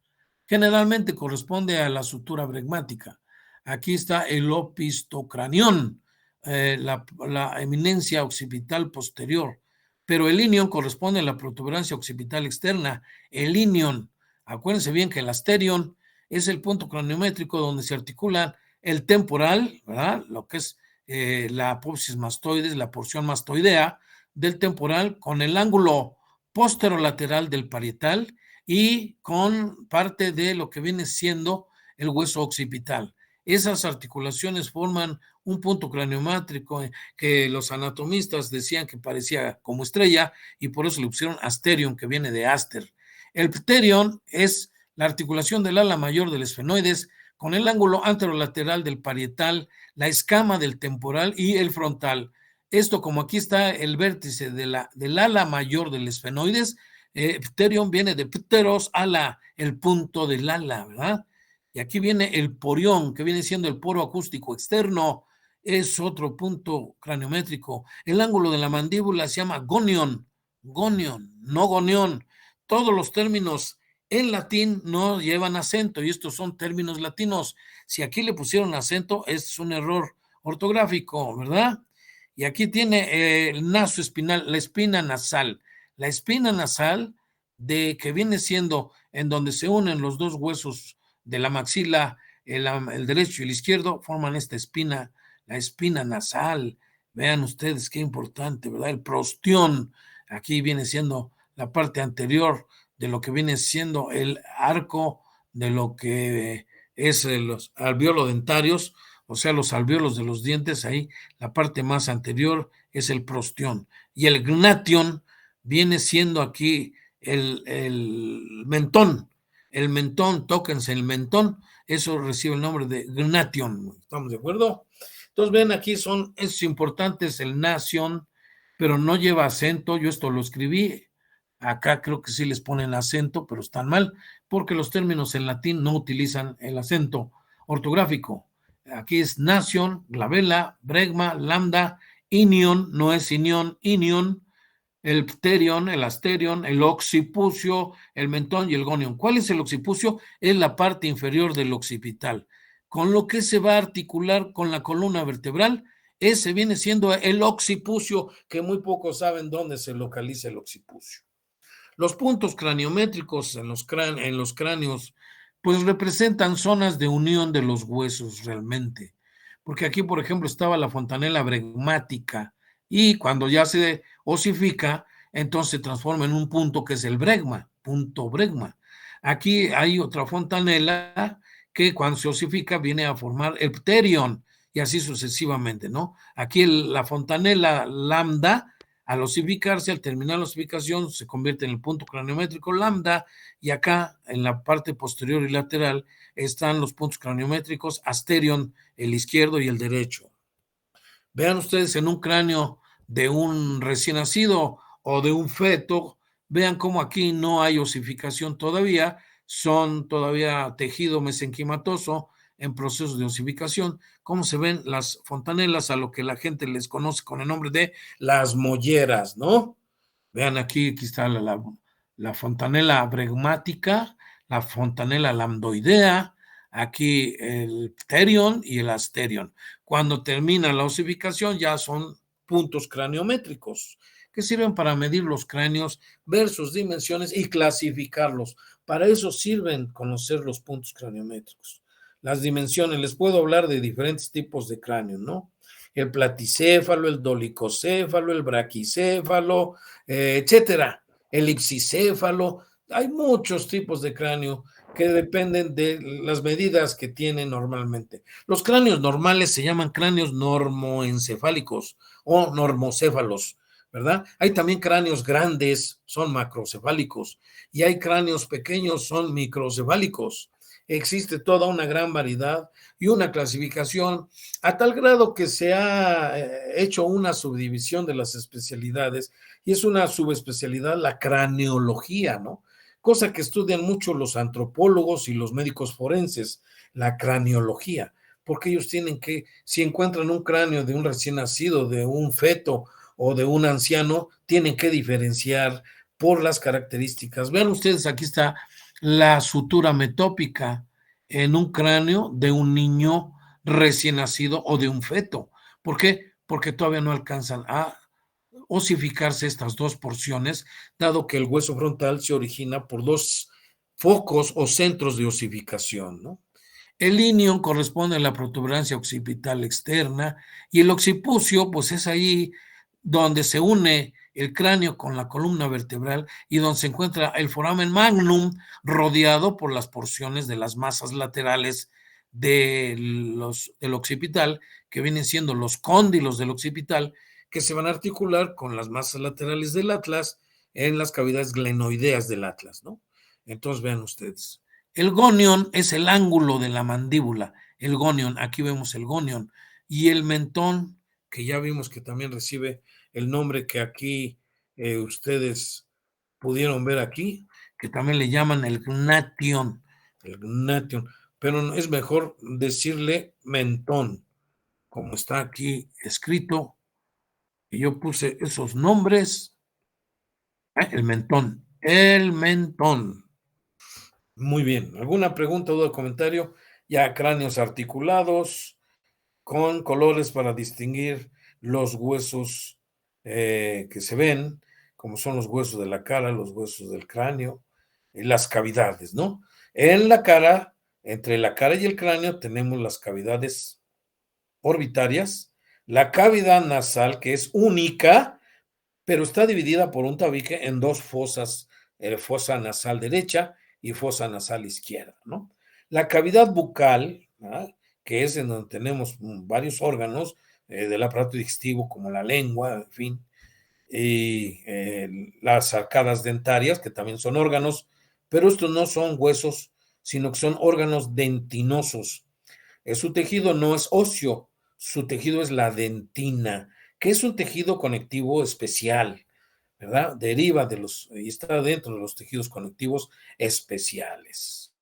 Generalmente corresponde a la sutura bregmática. Aquí está el opistocranión, la eminencia occipital posterior, pero el ilion corresponde a la protuberancia occipital externa. El ilion, acuérdense bien que el asterion es el punto craniométrico donde se articulan el temporal, ¿verdad? Lo que es la apófisis mastoides, la porción mastoidea del temporal con el ángulo posterolateral del parietal y con parte de lo que viene siendo el hueso occipital. Esas articulaciones forman un punto craniométrico que los anatomistas decían que parecía como estrella y por eso le pusieron asterion, que viene de aster. El pterion es la articulación del ala mayor del esfenoides con el ángulo anterolateral del parietal, la escama del temporal y el frontal. Esto, como aquí está el vértice del ala mayor del esfenoides, pterion viene de pteros, ala, el punto del ala, ¿verdad? Y aquí viene el porión, que viene siendo el poro acústico externo, es otro punto craniométrico. El ángulo de la mandíbula se llama gonion, no gonión. Todos los términos en latín no llevan acento y estos son términos latinos. Si aquí le pusieron acento, es un error ortográfico, ¿verdad? Y aquí tiene el naso espinal, la espina nasal. La espina nasal, que viene siendo en donde se unen los dos huesos de la maxila, el derecho y el izquierdo, forman esta espina, la espina nasal. Vean ustedes qué importante, ¿verdad? El prostión, aquí viene siendo la parte anterior de lo que viene siendo el arco de lo que es los alveolodentarios, o sea, los alvéolos de los dientes, ahí la parte más anterior es el prostión. Y el gnation viene siendo aquí el mentón. El mentón, tóquense el mentón, eso recibe el nombre de gnation. ¿Estamos de acuerdo? Entonces, ven, aquí es importantes el nación, pero no lleva acento. Yo esto lo escribí. Acá creo que sí les ponen acento, pero están mal, porque los términos en latín no utilizan el acento ortográfico. Aquí es nación, glabela, bregma, lambda, inion, no es inion, el pterion, el asterion, el occipucio, el mentón y el gonion. ¿Cuál es el occipucio? Es la parte inferior del occipital, con lo que se va a articular con la columna vertebral. Ese viene siendo el occipucio, que muy pocos saben dónde se localiza el occipucio. Los puntos craniométricos en los cráneos, pues representan zonas de unión de los huesos realmente. Porque aquí, por ejemplo, estaba la fontanela bregmática y cuando ya se osifica, entonces se transforma en un punto que es el bregma, punto bregma. Aquí hay otra fontanela que cuando se osifica viene a formar el pterion y así sucesivamente, ¿no? Aquí la fontanela lambda, al osificarse, al terminar la osificación, se convierte en el punto craniométrico lambda y acá en la parte posterior y lateral están los puntos craniométricos asterion, el izquierdo y el derecho. Vean ustedes en un cráneo de un recién nacido o de un feto, vean cómo aquí no hay osificación todavía, son todavía tejido mesenquimatoso en proceso de osificación, cómo se ven las fontanelas, a lo que la gente les conoce con el nombre de las molleras, ¿no? Vean aquí está la fontanela bregmática, la fontanela lambdoidea, aquí el pterion y el asterion. Cuando termina la osificación ya son puntos craniométricos que sirven para medir los cráneos, ver sus dimensiones y clasificarlos. Para eso sirven conocer los puntos craniométricos. Las dimensiones, les puedo hablar de diferentes tipos de cráneo, ¿no? El platicéfalo, el dolicocéfalo, el braquicéfalo, etcétera. El ipsicéfalo. Hay muchos tipos de cráneo que dependen de las medidas que tienen normalmente. Los cráneos normales se llaman cráneos normoencefálicos o normocéfalos, ¿verdad? Hay también cráneos grandes, son macrocefálicos, y hay cráneos pequeños, son microcefálicos. Existe toda una gran variedad y una clasificación a tal grado que se ha hecho una subdivisión de las especialidades y es una subespecialidad la craneología, ¿no? Cosa que estudian mucho los antropólogos y los médicos forenses, la craneología, porque ellos tienen que, si encuentran un cráneo de un recién nacido, de un feto o de un anciano, tienen que diferenciar por las características. Vean ustedes, aquí está la sutura metópica en un cráneo de un niño recién nacido o de un feto. ¿Por qué? Porque todavía no alcanzan a osificarse estas dos porciones, dado que el hueso frontal se origina por dos focos o centros de osificación, ¿no? El inion corresponde a la protuberancia occipital externa y el occipucio, pues es ahí donde se une el cráneo con la columna vertebral y donde se encuentra el foramen magnum rodeado por las porciones de las masas laterales del occipital, que vienen siendo los cóndilos del occipital, que se van a articular con las masas laterales del atlas en las cavidades glenoideas del atlas, ¿no? Entonces vean ustedes. El gonion es el ángulo de la mandíbula, el gonion, aquí vemos el gonion, y el mentón, que ya vimos que también recibe el nombre que aquí ustedes pudieron ver aquí, que también le llaman el gnation, pero es mejor decirle mentón, como está aquí escrito, y yo puse esos nombres, el mentón. Muy bien. ¿Alguna pregunta, duda o comentario? Ya cráneos articulados con colores para distinguir los huesos que se ven, como son los huesos de la cara, los huesos del cráneo, y las cavidades, ¿no? En la cara, entre la cara y el cráneo, tenemos las cavidades orbitarias, la cavidad nasal, que es única, pero está dividida por un tabique en dos fosas, fosa nasal derecha y fosa nasal izquierda, ¿no? La cavidad bucal, ¿verdad?, que es en donde tenemos varios órganos del aparato digestivo, como la lengua, en fin, y las arcadas dentarias, que también son órganos, pero estos no son huesos, sino que son órganos dentinosos. Su tejido no es óseo, su tejido es la dentina, que es un tejido conectivo especial, ¿verdad? Deriva de los, y está dentro de los tejidos conectivos especiales.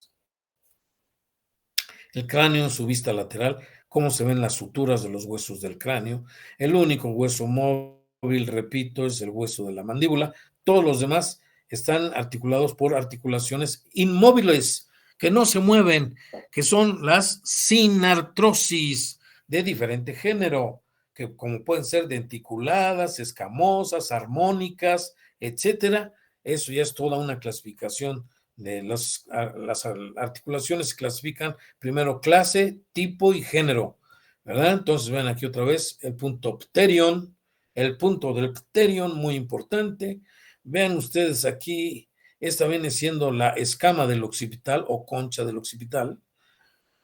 El cráneo en su vista lateral, cómo se ven las suturas de los huesos del cráneo. El único hueso móvil, repito, es el hueso de la mandíbula. Todos los demás están articulados por articulaciones inmóviles, que no se mueven, que son las sinartrosis de diferente género, que como pueden ser denticuladas, escamosas, armónicas, etcétera. Eso ya es toda una clasificación de las articulaciones. Se clasifican primero clase, tipo y género, ¿verdad? Entonces vean aquí otra vez el punto pterion, el punto del pterion, muy importante. Vean ustedes aquí, esta viene siendo la escama del occipital o concha del occipital.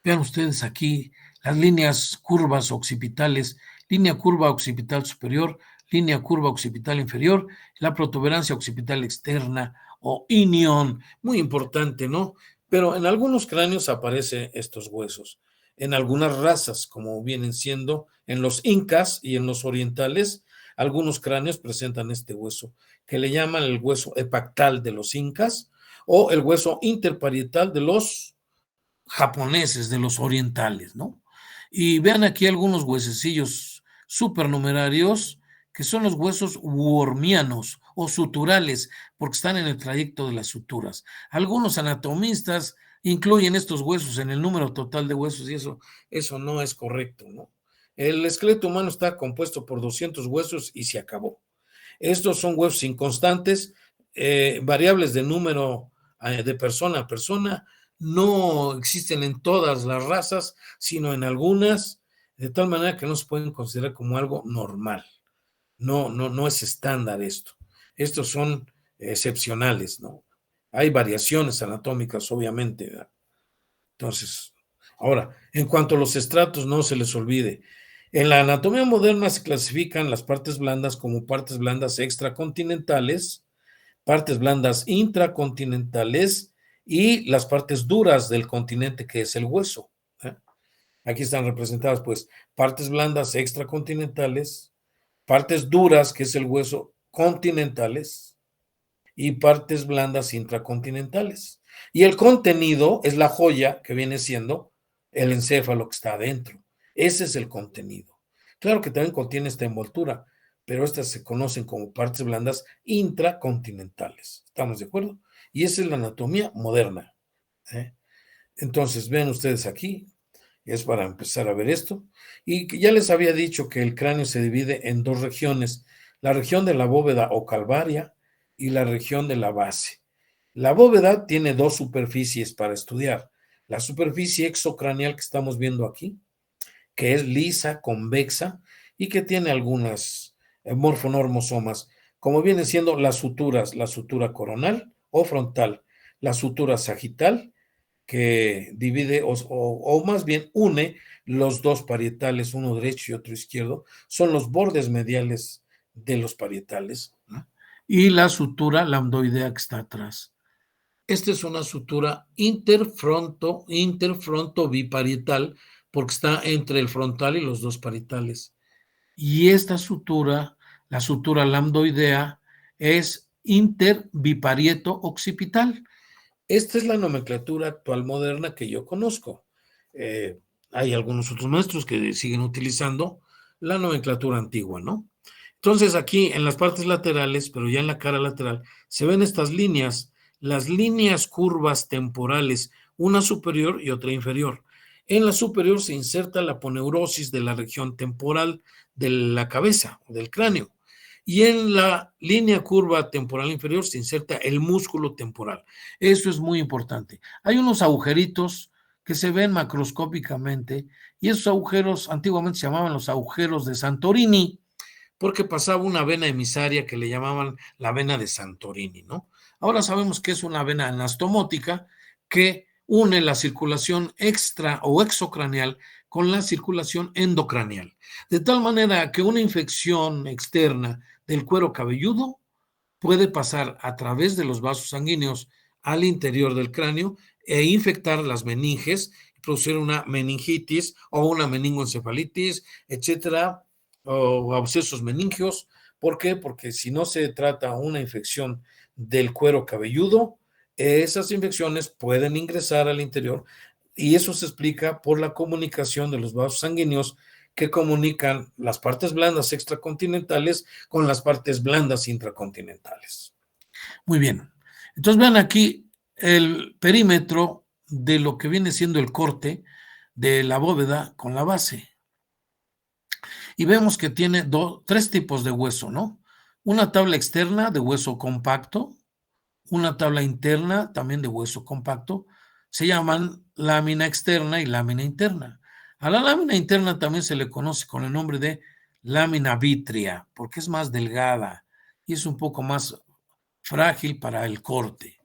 Vean ustedes aquí las líneas curvas occipitales, línea curva occipital superior, línea curva occipital inferior, la protuberancia occipital externa o inion, muy importante, ¿no? Pero en algunos cráneos aparecen estos huesos. En algunas razas, como vienen siendo en los incas y en los orientales, algunos cráneos presentan este hueso, que le llaman el hueso epactal de los incas o el hueso interparietal de los japoneses, de los orientales, ¿no? Y vean aquí algunos huesecillos supernumerarios, que son los huesos wormianos o suturales, porque están en el trayecto de las suturas. Algunos anatomistas incluyen estos huesos en el número total de huesos y eso no es correcto, ¿no? El esqueleto humano está compuesto por 200 huesos y se acabó. Estos son huesos inconstantes, variables de número de persona a persona, no existen en todas las razas, sino en algunas, de tal manera que no se pueden considerar como algo normal. No es estándar esto. Estos son excepcionales, ¿no? Hay variaciones anatómicas, obviamente, ¿verdad? Entonces, ahora, en cuanto a los estratos, no se les olvide. En la anatomía moderna se clasifican las partes blandas como partes blandas extracontinentales, partes blandas intracontinentales y las partes duras del continente, que es el hueso, ¿eh? Aquí están representadas, pues, partes blandas extracontinentales, partes duras, que es el hueso, continentales, y partes blandas intracontinentales. Y el contenido es la joya, que viene siendo el encéfalo que está adentro. Ese es el contenido. Claro que también contiene esta envoltura, pero estas se conocen como partes blandas intracontinentales. ¿Estamos de acuerdo? Y esa es la anatomía moderna, ¿eh? Entonces, ven ustedes aquí, es para empezar a ver esto. Y ya les había dicho que el cráneo se divide en dos regiones, la región de la bóveda o calvaria y la región de la base. La bóveda tiene dos superficies para estudiar, la superficie exocraneal que estamos viendo aquí, que es lisa, convexa y que tiene algunas morfonormosomas, como vienen siendo las suturas, la sutura coronal o frontal, la sutura sagital, que divide o más bien une los dos parietales, uno derecho y otro izquierdo, son los bordes mediales de los parietales, ¿no? Y la sutura lambdoidea que está atrás. Esta es una sutura interfronto biparietal, porque está entre el frontal y los dos parietales. Y esta sutura, la sutura lambdoidea, es interbiparieto occipital. Esta es la nomenclatura actual moderna que yo conozco. Hay algunos otros maestros que siguen utilizando la nomenclatura antigua, ¿no? Entonces aquí en las partes laterales, pero ya en la cara lateral, se ven estas líneas, las líneas curvas temporales, una superior y otra inferior. En la superior se inserta la aponeurosis de la región temporal de la cabeza o del cráneo. Y en la línea curva temporal inferior se inserta el músculo temporal. Eso es muy importante. Hay unos agujeritos que se ven macroscópicamente y esos agujeros antiguamente se llamaban los agujeros de Santorini porque pasaba una vena emisaria que le llamaban la vena de Santorini, ¿no? Ahora sabemos que es una vena anastomótica que une la circulación extra o exocraneal con la circulación endocraneal, de tal manera que una infección externa del cuero cabelludo puede pasar a través de los vasos sanguíneos al interior del cráneo e infectar las meninges, producir una meningitis o una meningoencefalitis, etcétera, o abscesos meningios. ¿Por qué? Porque si no se trata una infección del cuero cabelludo, esas infecciones pueden ingresar al interior y eso se explica por la comunicación de los vasos sanguíneos que comunican las partes blandas extracontinentales con las partes blandas intracontinentales. Muy bien. Entonces vean aquí el perímetro de lo que viene siendo el corte de la bóveda con la base. Y vemos que tiene tres tipos de hueso, ¿no? Una tabla externa de hueso compacto, una tabla interna también de hueso compacto, se llaman lámina externa y lámina interna. A la lámina interna también se le conoce con el nombre de lámina vítrea, porque es más delgada y es un poco más frágil para el corte.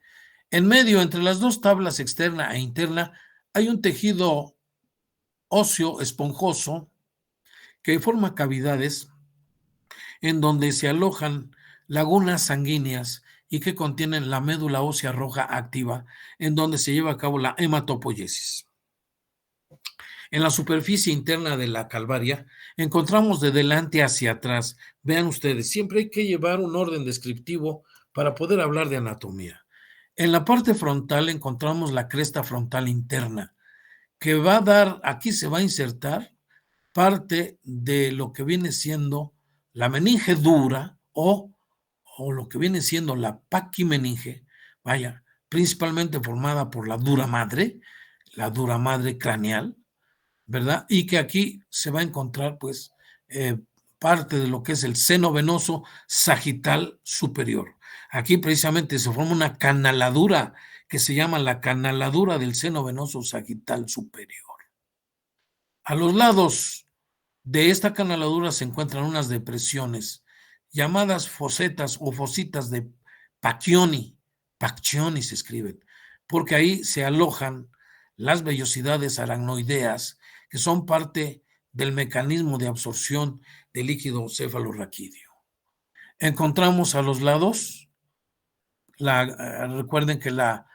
En medio, entre las dos tablas externa e interna, hay un tejido óseo esponjoso que forma cavidades en donde se alojan lagunas sanguíneas y que contienen la médula ósea roja activa, en donde se lleva a cabo la hematopoiesis. En la superficie interna de la calvaria encontramos de delante hacia atrás. Vean ustedes, siempre hay que llevar un orden descriptivo para poder hablar de anatomía. En la parte frontal encontramos la cresta frontal interna, que va a dar, aquí se va a insertar parte de lo que viene siendo la meninge dura o lo que viene siendo la paquimeninge, vaya, principalmente formada por la dura madre craneal, ¿verdad? Y que aquí se va a encontrar, pues, parte de lo que es el seno venoso sagital superior. Aquí precisamente se forma una canaladura que se llama la canaladura del seno venoso sagital superior. A los lados de esta canaladura se encuentran unas depresiones llamadas fosetas o fositas de Pacchioni se escriben, porque ahí se alojan las vellosidades aracnoideas, que son parte del mecanismo de absorción del líquido cefalorraquídeo. Encontramos a los lados, recuerden que la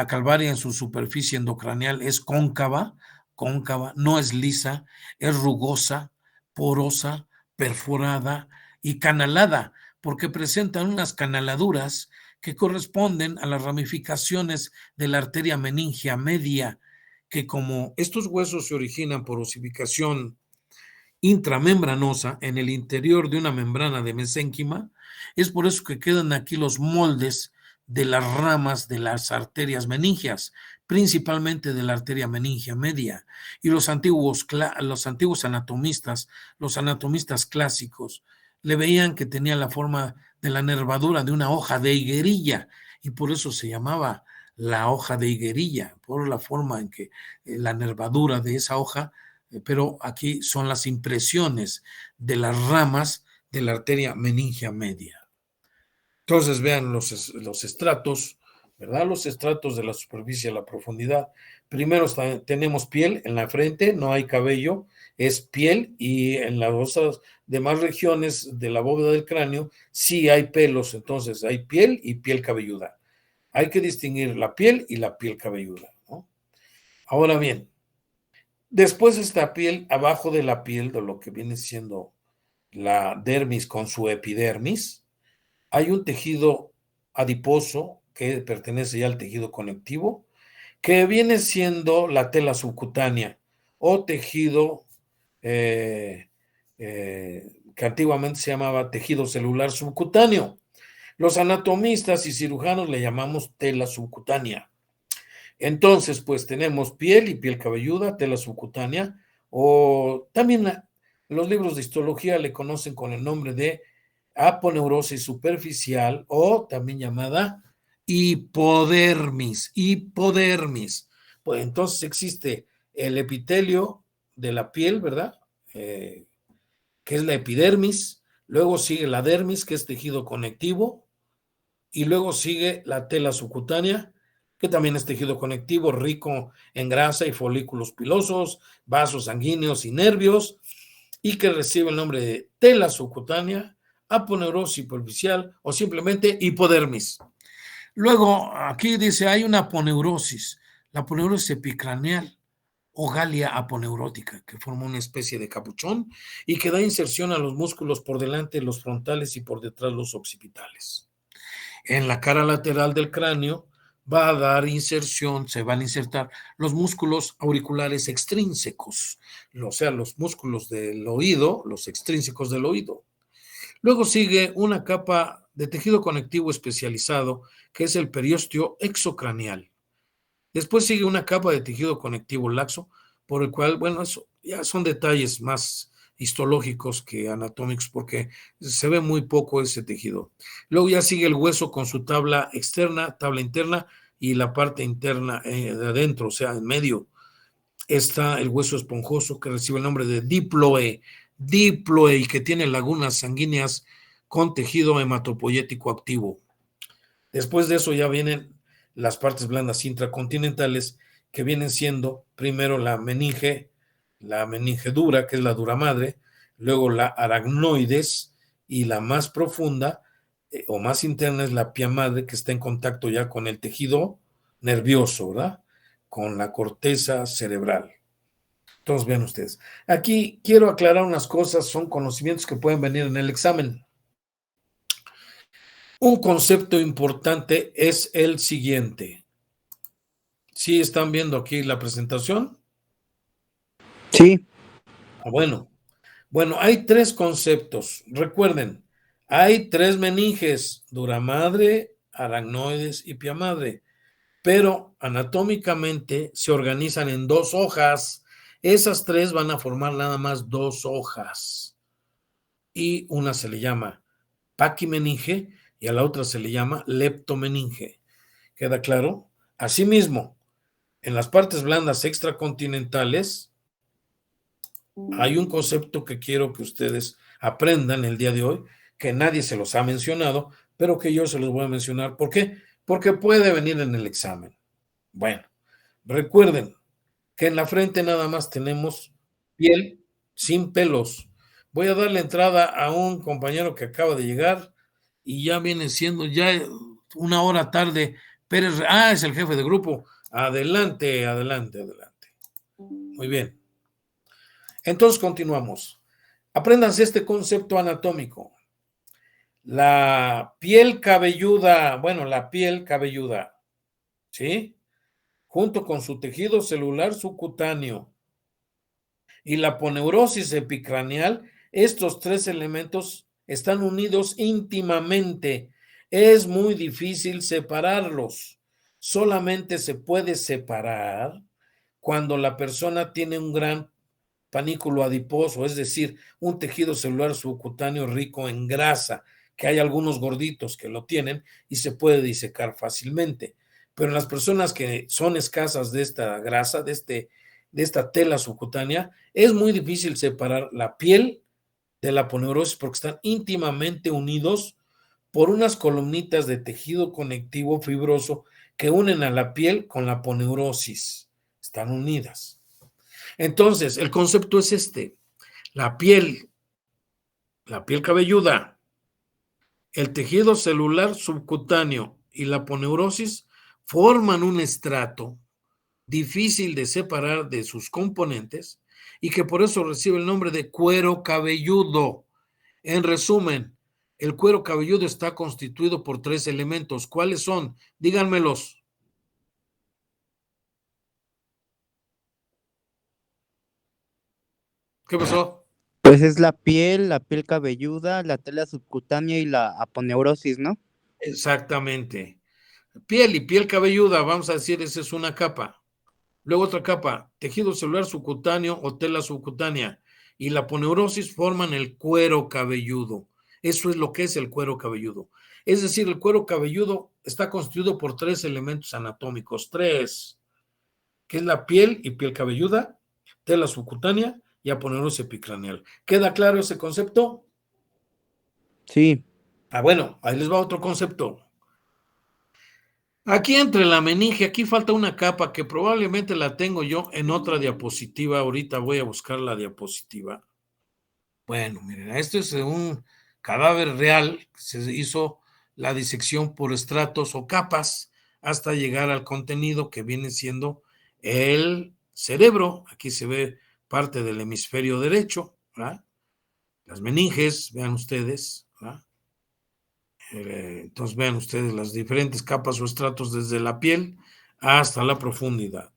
calvaria en su superficie endocraneal es cóncava, no es lisa, es rugosa, porosa, perforada y canalada, porque presentan unas canaladuras que corresponden a las ramificaciones de la arteria meningia media, que como estos huesos se originan por osificación intramembranosa en el interior de una membrana de mesénquima, es por eso que quedan aquí los moldes de las ramas de las arterias meningias, principalmente de la arteria meningia media. Y los antiguos anatomistas, los anatomistas clásicos, le veían que tenía la forma de la nervadura de una hoja de higuerilla y por eso se llamaba la hoja de higuerilla, por la forma en que la nervadura de esa hoja, pero aquí son las impresiones de las ramas de la arteria meningea media. Entonces vean los estratos, ¿verdad? Los estratos de la superficie a la profundidad. Primero tenemos piel en la frente, no hay cabello, es piel, y en las demás regiones de la bóveda del cráneo sí hay pelos, entonces hay piel y piel cabelluda. Hay que distinguir la piel y la piel cabelluda, ¿no? Ahora bien, después esta piel, abajo de la piel, de lo que viene siendo la dermis con su epidermis, hay un tejido adiposo que pertenece ya al tejido conectivo, que viene siendo la tela subcutánea o tejido que antiguamente se llamaba tejido celular subcutáneo. Los anatomistas y cirujanos le llamamos tela subcutánea. Entonces, pues tenemos piel y piel cabelluda, tela subcutánea, o también los libros de histología le conocen con el nombre de aponeurosis superficial o también llamada hipodermis. Pues entonces existe el epitelio de la piel, ¿verdad? Que es la epidermis, luego sigue la dermis, que es tejido conectivo, y luego sigue la tela subcutánea, que también es tejido conectivo, rico en grasa y folículos pilosos, vasos sanguíneos y nervios, y que recibe el nombre de tela subcutánea, aponeurosis superficial o simplemente hipodermis. Luego, aquí dice, hay una aponeurosis, la aponeurosis epicraneal o galia aponeurótica, que forma una especie de capuchón y que da inserción a los músculos por delante, los frontales, y por detrás los occipitales. En la cara lateral del cráneo va a dar inserción, se van a insertar los músculos auriculares extrínsecos, o sea, los músculos del oído, los extrínsecos del oído. Luego sigue una capa de tejido conectivo especializado, que es el periósteo exocraneal. Después sigue una capa de tejido conectivo laxo, por el cual, bueno, eso ya son detalles más histológicos que anatómicos, porque se ve muy poco ese tejido. Luego ya sigue el hueso con su tabla externa, tabla interna, y la parte interna de adentro, o sea, en medio, está el hueso esponjoso, que recibe el nombre de diploe, y que tiene lagunas sanguíneas con tejido hematopoyético activo. Después de eso ya vienen las partes blandas intracontinentales, que vienen siendo primero la meninge dura, que es la dura madre, luego la aracnoides, y la más profunda o más interna es la pia madre, que está en contacto ya con el tejido nervioso, ¿verdad? Con la corteza cerebral. Entonces, vean ustedes. Aquí quiero aclarar unas cosas, son conocimientos que pueden venir en el examen. Un concepto importante es el siguiente. ¿Sí están viendo aquí la presentación? Sí. Bueno, hay tres conceptos. Recuerden, hay tres meninges, dura madre, aracnoides y pia madre, pero anatómicamente se organizan en dos hojas. Esas tres van a formar nada más dos hojas, y una se le llama paquimeninge y a la otra se le llama leptomeninge. ¿Queda claro? Asimismo, en las partes blandas extracontinentales hay un concepto que quiero que ustedes aprendan el día de hoy, que nadie se los ha mencionado, pero que yo se los voy a mencionar. ¿Por qué? Porque puede venir en el examen. Bueno, recuerden que en la frente nada más tenemos piel sin pelos. Voy a darle entrada a un compañero que acaba de llegar y ya viene siendo ya una hora tarde. Pérez, es el jefe de grupo. Adelante. Muy bien. Entonces continuamos. Apréndanse este concepto anatómico. La piel cabelluda, ¿sí? Junto con su tejido celular subcutáneo y la aponeurosis epicraneal, estos tres elementos están unidos íntimamente. Es muy difícil separarlos. Solamente se puede separar cuando la persona tiene un gran panículo adiposo, es decir, un tejido celular subcutáneo rico en grasa, que hay algunos gorditos que lo tienen y se puede disecar fácilmente. pero en las personas que son escasas de esta grasa, de esta tela subcutánea, es muy difícil separar la piel de la aponeurosis porque están íntimamente unidos por unas columnitas de tejido conectivo fibroso que unen a la piel con la aponeurosis. Están unidas. Entonces, el concepto es este. La piel cabelluda, el tejido celular subcutáneo y la aponeurosis forman un estrato difícil de separar de sus componentes y que por eso recibe el nombre de cuero cabelludo. En resumen, el cuero cabelludo está constituido por 3 elementos. ¿Cuáles son? Díganmelos. ¿Qué pasó? Pues es la piel cabelluda, la tela subcutánea y la aponeurosis, ¿no? Exactamente. Piel y piel cabelluda, vamos a decir, esa es una capa. Luego otra capa, tejido celular subcutáneo o tela subcutánea. Y la aponeurosis forman el cuero cabelludo. Eso es lo que es el cuero cabelludo. Es decir, el cuero cabelludo está constituido por 3 elementos anatómicos. 3, que es la piel y piel cabelluda, tela subcutánea y aponeurosis epicraneal. ¿Queda claro ese concepto? Sí. Bueno, ahí les va otro concepto. Aquí entre la meninge, aquí falta una capa que probablemente la tengo yo en otra diapositiva. Ahorita voy a buscar la diapositiva. Bueno, miren, esto es un cadáver real. Se hizo la disección por estratos o capas hasta llegar al contenido que viene siendo el cerebro. Aquí se ve parte del hemisferio derecho, ¿verdad? Las meninges, vean ustedes, ¿verdad? Entonces vean ustedes las diferentes capas o estratos desde la piel hasta la profundidad.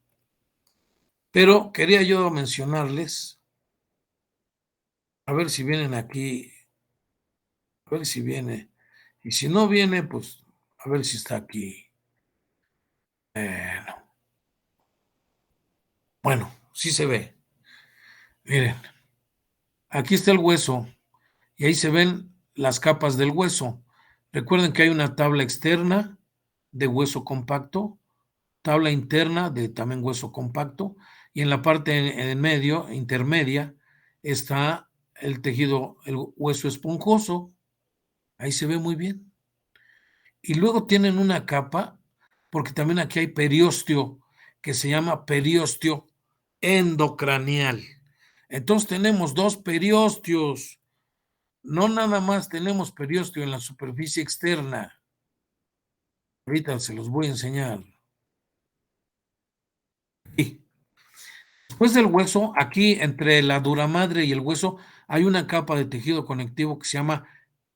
Pero quería yo mencionarles, a ver si vienen aquí, a ver si viene, y si no viene, pues a ver si está aquí. Bueno, sí se ve. Miren, aquí está el hueso y ahí se ven las capas del hueso. Recuerden que hay una tabla externa de hueso compacto, tabla interna de también hueso compacto, y en la parte en medio, intermedia, está el tejido, el hueso esponjoso. Ahí se ve muy bien. Y luego tienen una capa, porque también aquí hay periósteo, que se llama periósteo endocranial. Entonces tenemos 2 periósteos. No nada más tenemos periósteo en la superficie externa. Ahorita se los voy a enseñar. Sí. Después del hueso, aquí entre la duramadre y el hueso, hay una capa de tejido conectivo que se llama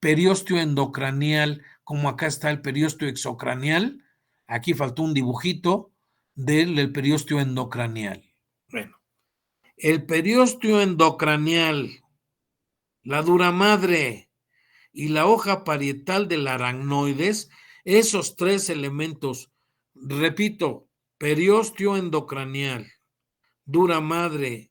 periósteo endocranial, como acá está el periósteo exocranial. Aquí faltó un dibujito del periósteo endocranial. Bueno, el periósteo endocranial, la duramadre y la hoja parietal del aracnoides, esos 3 elementos, repito, periósteo endocranial, duramadre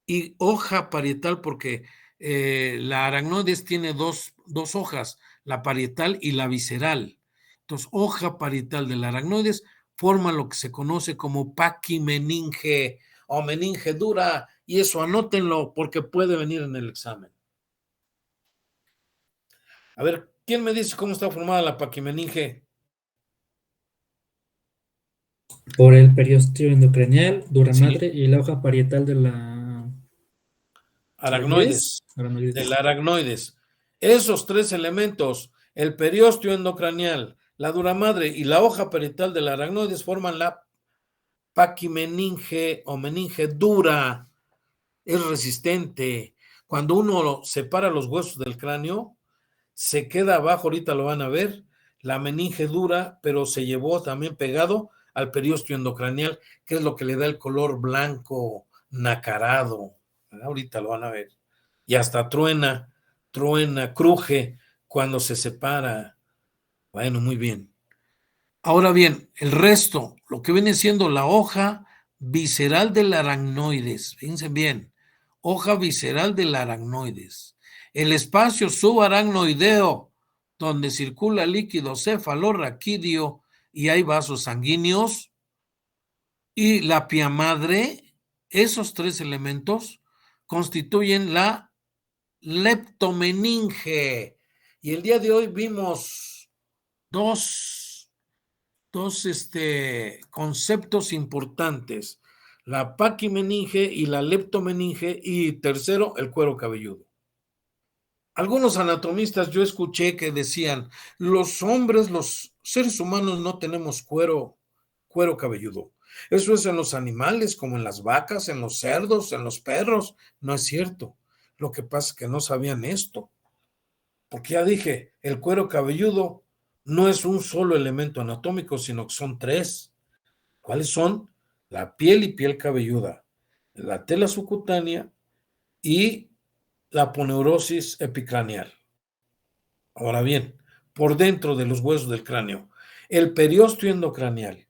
y hoja parietal, porque la aracnoides tiene dos hojas, la parietal y la visceral. Entonces, hoja parietal del aracnoides forma lo que se conoce como paquimeninge o meninge dura, y eso anótenlo porque puede venir en el examen. A ver, ¿quién me dice cómo está formada la paquimeninge? Por el periósteo endocranial, duramadre y la hoja parietal de la aracnoides. Del aracnoides. Esos 3 elementos, el periósteo endocranial, la duramadre y la hoja parietal del aracnoides, forman la paquimeninge o meninge dura. Es resistente. Cuando uno separa los huesos del cráneo, se queda abajo, ahorita lo van a ver, la meninge dura, pero se llevó también pegado al periósteo endocranial, que es lo que le da el color blanco nacarado. Ahorita lo van a ver. Y hasta truena, cruje cuando se separa. Bueno, muy bien. Ahora bien, el resto, lo que viene siendo la hoja visceral del aracnoides, fíjense bien, hoja visceral del aracnoides, el espacio subaracnoideo, donde circula líquido cefalorraquídeo, y hay vasos sanguíneos, y la pía madre. Esos tres elementos constituyen la leptomeninge. Y el día de hoy vimos dos conceptos importantes: la paquimeninge y la leptomeninge, y tercero, el cuero cabelludo. Algunos anatomistas yo escuché que decían, los hombres, los seres humanos no tenemos cuero cabelludo. Eso es en los animales, como en las vacas, en los cerdos, en los perros. No es cierto. Lo que pasa es que no sabían esto. Porque ya dije, el cuero cabelludo no es un solo elemento anatómico, sino que son tres. ¿Cuáles son? La piel y piel cabelluda, la tela subcutánea y la aponeurosis epicraneal. Ahora bien, por dentro de los huesos del cráneo, el periósteo endocraneal,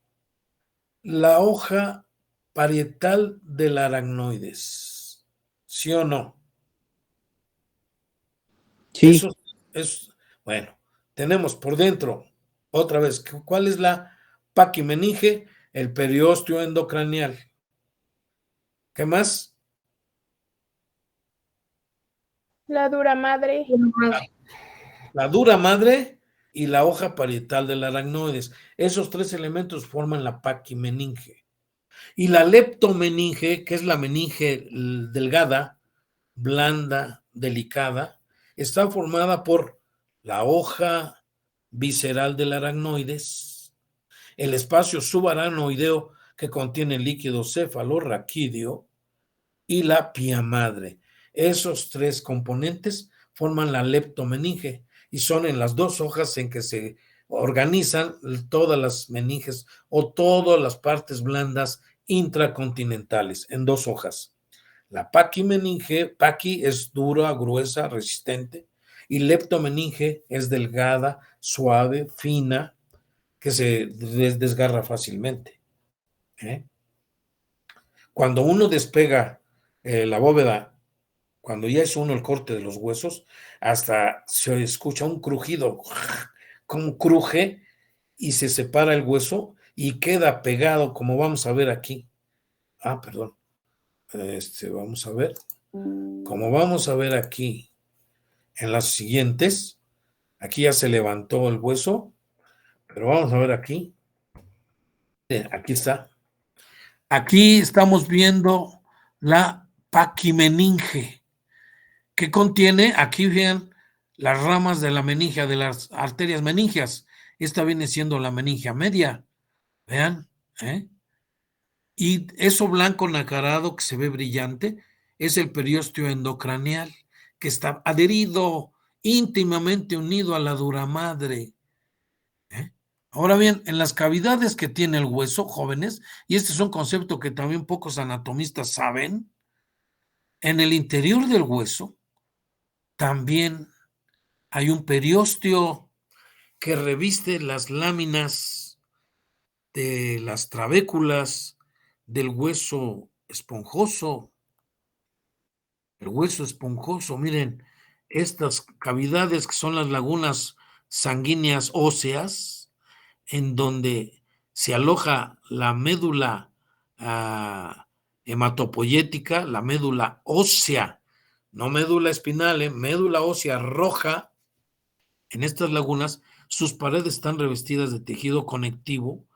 la hoja parietal del aracnoides. ¿Sí o no? Sí. Bueno, tenemos por dentro, otra vez, ¿cuál es la paquimeninge? El periósteo endocraneal. ¿Qué más? La dura madre. La dura madre y la hoja parietal del aracnoides. Esos tres elementos forman la paquimeninge. Y la leptomeninge, que es la meninge delgada, blanda, delicada, está formada por la hoja visceral del aracnoides, el espacio subaracnoideo que contiene líquido cefalorraquídeo y la pía madre. Esos tres componentes forman la leptomeninge y son en las dos hojas en que se organizan todas las meninges o todas las partes blandas intracontinentales, en dos hojas. La paquimeninge, paqui es dura, gruesa, resistente, y leptomeninge es delgada, suave, fina, que se desgarra fácilmente. Cuando uno despega la bóveda, cuando ya es uno el corte de los huesos, hasta se escucha un crujido, como cruje, y se separa el hueso y queda pegado, como vamos a ver aquí. Perdón. Vamos a ver. Como vamos a ver aquí en las siguientes, aquí ya se levantó el hueso, pero vamos a ver aquí. Aquí está. Aquí estamos viendo la paquimeninge, que contiene, aquí vean, las ramas de la meningia, de las arterias meningias. Esta viene siendo la meningia media. Vean, Y eso blanco nacarado que se ve brillante es el periósteo endocraneal, que está adherido, íntimamente unido a la dura madre. Ahora bien, en las cavidades que tiene el hueso, jóvenes, y este es un concepto que también pocos anatomistas saben, en el interior del hueso también hay un periósteo que reviste las láminas de las trabéculas del hueso esponjoso. El hueso esponjoso, miren, estas cavidades que son las lagunas sanguíneas óseas, en donde se aloja la médula hematopoyética, la médula ósea, no médula espinal, médula ósea roja. En estas lagunas, sus paredes están revestidas de tejido conectivo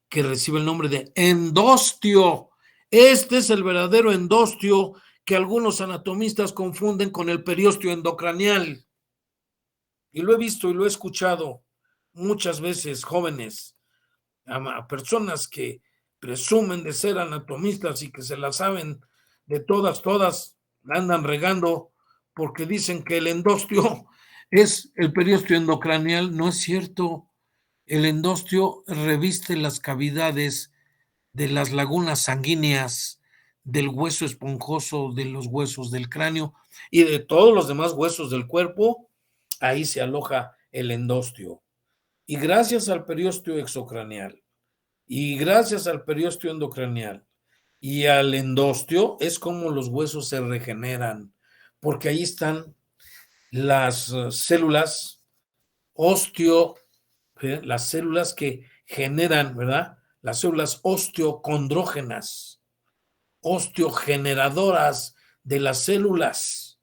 que recibe el nombre de endostio. Este es el verdadero endostio que algunos anatomistas confunden con el periósteo endocraneal. Y lo he visto y lo he escuchado muchas veces, jóvenes, a personas que presumen de ser anatomistas y que se la saben de todas, la andan regando porque dicen que el endostio es el periósteo endocraneal. No es cierto. El endostio reviste las cavidades de las lagunas sanguíneas, del hueso esponjoso, de los huesos del cráneo y de todos los demás huesos del cuerpo. Ahí se aloja el endostio. Y gracias al periósteo exocraneal y gracias al periósteo endocraneal y al endostio es como los huesos se regeneran, porque ahí están las células osteo, las células que generan, ¿verdad? Las células osteocondrógenas, osteogeneradoras de las células,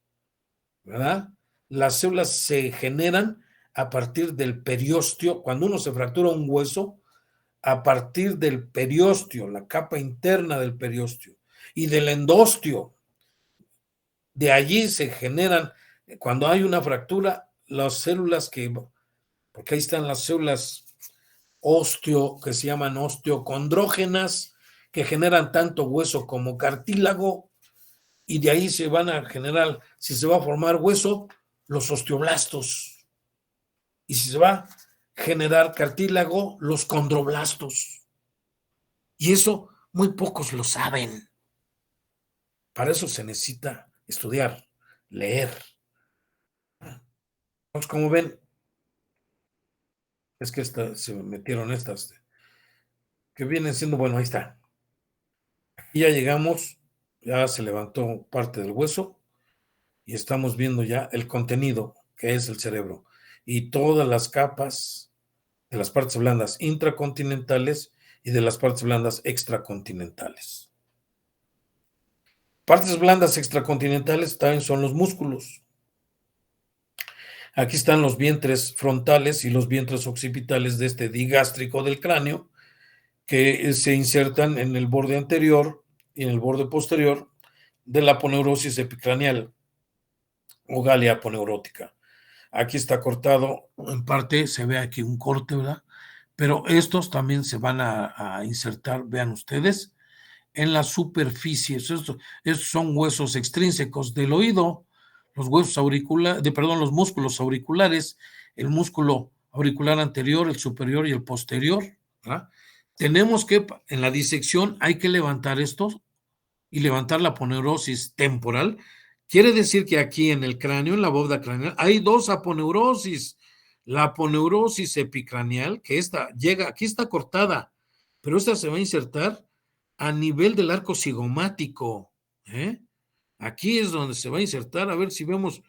¿verdad? Las células se generan a partir del periósteo. Cuando uno se fractura un hueso, a partir del periósteo, la capa interna del periósteo y del endósteo. De allí se generan, cuando hay una fractura, las células porque ahí están las células que se llaman osteocondrógenas, que generan tanto hueso como cartílago, y de ahí se van a generar, si se va a formar hueso, los osteoblastos, y si se va a generar cartílago, los condroblastos. Y eso muy pocos lo saben. Para eso se necesita estudiar, leer. Pues como ven, es que se metieron estas, que vienen siendo, bueno, ahí está. Aquí ya llegamos, ya se levantó parte del hueso y estamos viendo ya el contenido que es el cerebro y todas las capas de las partes blandas intracontinentales y de las partes blandas extracontinentales. Partes blandas extracontinentales también son los músculos. Aquí están los vientres frontales y los vientres occipitales de este digástrico del cráneo, que se insertan en el borde anterior y en el borde posterior de la aponeurosis epicraneal o galia aponeurótica. Aquí está cortado, en parte se ve aquí un corte, ¿verdad? Pero estos también se van a insertar, vean ustedes, en la superficie. Estos son huesos extrínsecos del oído, los huesos los músculos auriculares, el músculo auricular anterior, el superior y el posterior, ¿verdad? Tenemos que, en la disección, hay que levantar estos y levantar la aponeurosis temporal. Quiere decir que aquí en el cráneo, en la bóveda craneal, hay dos aponeurosis. La aponeurosis epicraneal, que aquí está cortada, pero esta se va a insertar a nivel del arco cigomático. Aquí es donde se va a insertar, a ver si vemos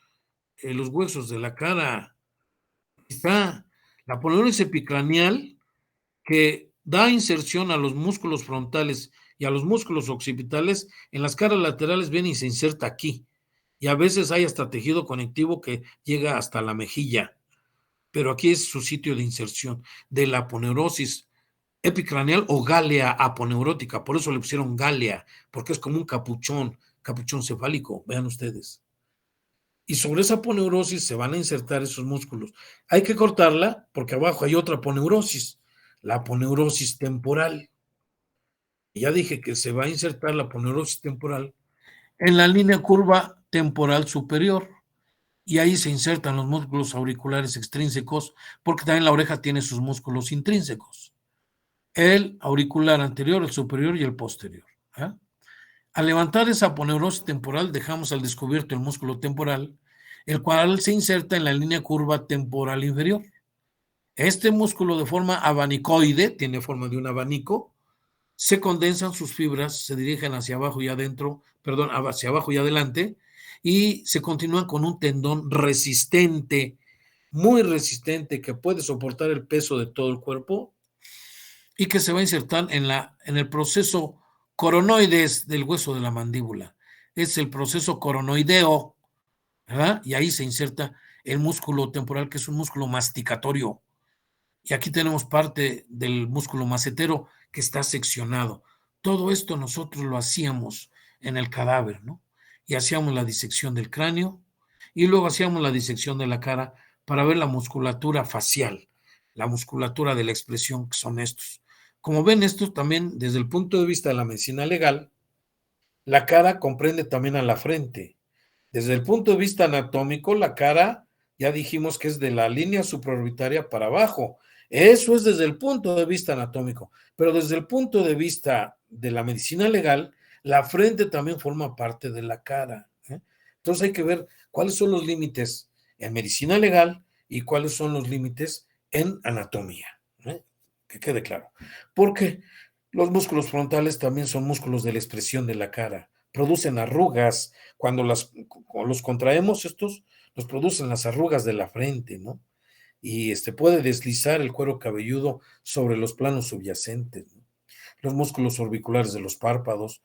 los huesos de la cara. Está la aponeurosis epicraneal, que da inserción a los músculos frontales y a los músculos occipitales. En las caras laterales viene y se inserta aquí. Y a veces hay hasta tejido conectivo que llega hasta la mejilla. Pero aquí es su sitio de inserción de la aponeurosis epicraneal o galia aponeurótica. Por eso le pusieron galia, porque es como un capuchón cefálico, vean ustedes. Y sobre esa aponeurosis se van a insertar esos músculos. Hay que cortarla porque abajo hay otra aponeurosis, la aponeurosis temporal. Ya dije que se va a insertar la aponeurosis temporal en la línea curva temporal superior. Y ahí se insertan los músculos auriculares extrínsecos, porque también la oreja tiene sus músculos intrínsecos. El auricular anterior, el superior y el posterior. Al levantar esa aponeurosis temporal, dejamos al descubierto el músculo temporal, el cual se inserta en la línea curva temporal inferior. Este músculo de forma abanicoide, tiene forma de un abanico, se condensan sus fibras, se dirigen hacia abajo y hacia abajo y adelante, y se continúan con un tendón resistente, muy resistente, que puede soportar el peso de todo el cuerpo y que se va a insertar en el proceso coronoides del hueso de la mandíbula. Es el proceso coronoideo, ¿verdad? Y ahí se inserta el músculo temporal, que es un músculo masticatorio. Y aquí tenemos parte del músculo macetero que está seccionado. Todo esto nosotros lo hacíamos en el cadáver, ¿no? Y hacíamos la disección del cráneo y luego hacíamos la disección de la cara para ver la musculatura facial, la musculatura de la expresión, que son estos. Como ven, estos también, desde el punto de vista de la medicina legal, la cara comprende también a la frente. Desde el punto de vista anatómico, la cara, ya dijimos que es de la línea supraorbitaria para abajo. Eso es desde el punto de vista anatómico. Pero desde el punto de vista de la medicina legal, la frente también forma parte de la cara. Entonces hay que ver cuáles son los límites en medicina legal y cuáles son los límites en anatomía. Que quede claro. Porque los músculos frontales también son músculos de la expresión de la cara. Producen arrugas. Cuando los contraemos, estos nos producen las arrugas de la frente, ¿no? y puede deslizar el cuero cabelludo sobre los planos subyacentes, ¿no? Los músculos orbiculares de los párpados,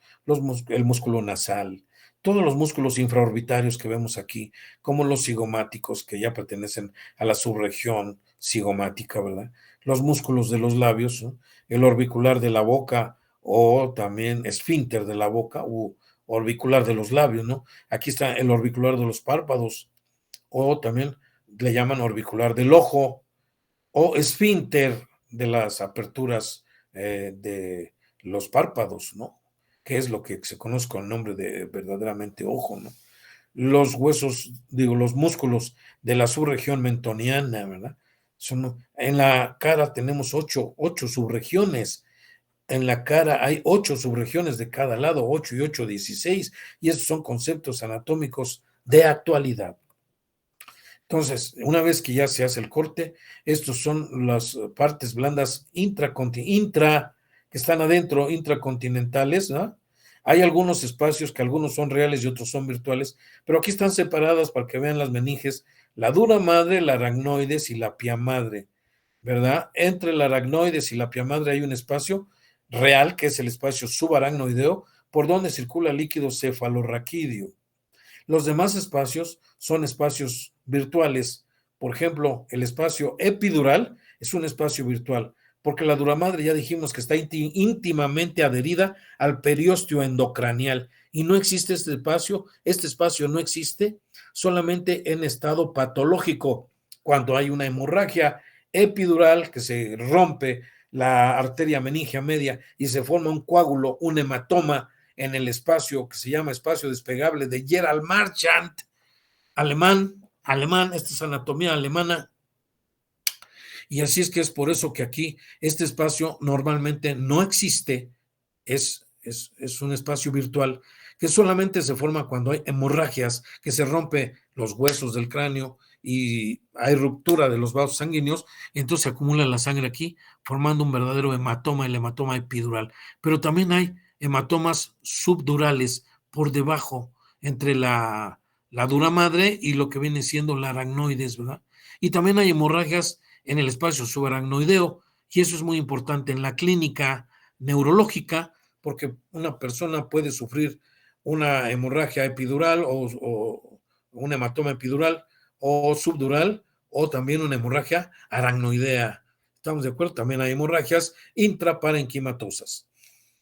el músculo nasal, todos los músculos infraorbitarios que vemos aquí, como los cigomáticos, que ya pertenecen a la subregión cigomática, ¿verdad? Los músculos de los labios, ¿no? El orbicular de la boca, o también esfínter de la boca, u orbicular de los labios, ¿no? Aquí está el orbicular de los párpados, o también le llaman orbicular del ojo, o esfínter de las aperturas de los párpados, ¿no? Que es lo que se conoce con el nombre de verdaderamente ojo, ¿no? Los huesos, los músculos de la subregión mentoniana, ¿verdad? En la cara tenemos ocho subregiones. En la cara hay 8 subregiones de cada lado, 8 y 8, 16, y esos son conceptos anatómicos de actualidad. Entonces, una vez que ya se hace el corte, estos son las partes blandas que están adentro, intracontinentales, ¿no? Hay algunos espacios que algunos son reales y otros son virtuales, pero aquí están separadas para que vean las meninges, la dura madre, la aracnoides y la pia madre, ¿verdad? Entre la aracnoides y la pia madre hay un espacio real, que es el espacio subaracnoideo, por donde circula líquido cefalorraquídeo. Los demás espacios son espacios virtuales. Por ejemplo, el espacio epidural es un espacio virtual, porque la duramadre ya dijimos que está íntimamente adherida al periósteo endocranial y no existe este espacio no existe solamente en estado patológico, cuando hay una hemorragia epidural que se rompe la arteria meningea media y se forma un coágulo, un hematoma en el espacio que se llama espacio despegable de Gerald Marchand, alemán, esta es anatomía alemana, y así es que es por eso que aquí este espacio normalmente no existe, es un espacio virtual que solamente se forma cuando hay hemorragias, que se rompe los huesos del cráneo y hay ruptura de los vasos sanguíneos, y entonces se acumula la sangre aquí, formando un verdadero hematoma, el hematoma epidural. Pero también hay hematomas subdurales por debajo, entre la dura madre y lo que viene siendo la aracnoides, ¿verdad? Y también hay hemorragias en el espacio subaracnoideo, y eso es muy importante en la clínica neurológica, porque una persona puede sufrir una hemorragia epidural o un hematoma epidural o subdural, o también una hemorragia aracnoidea. ¿Estamos de acuerdo? También hay hemorragias intraparenquimatosas.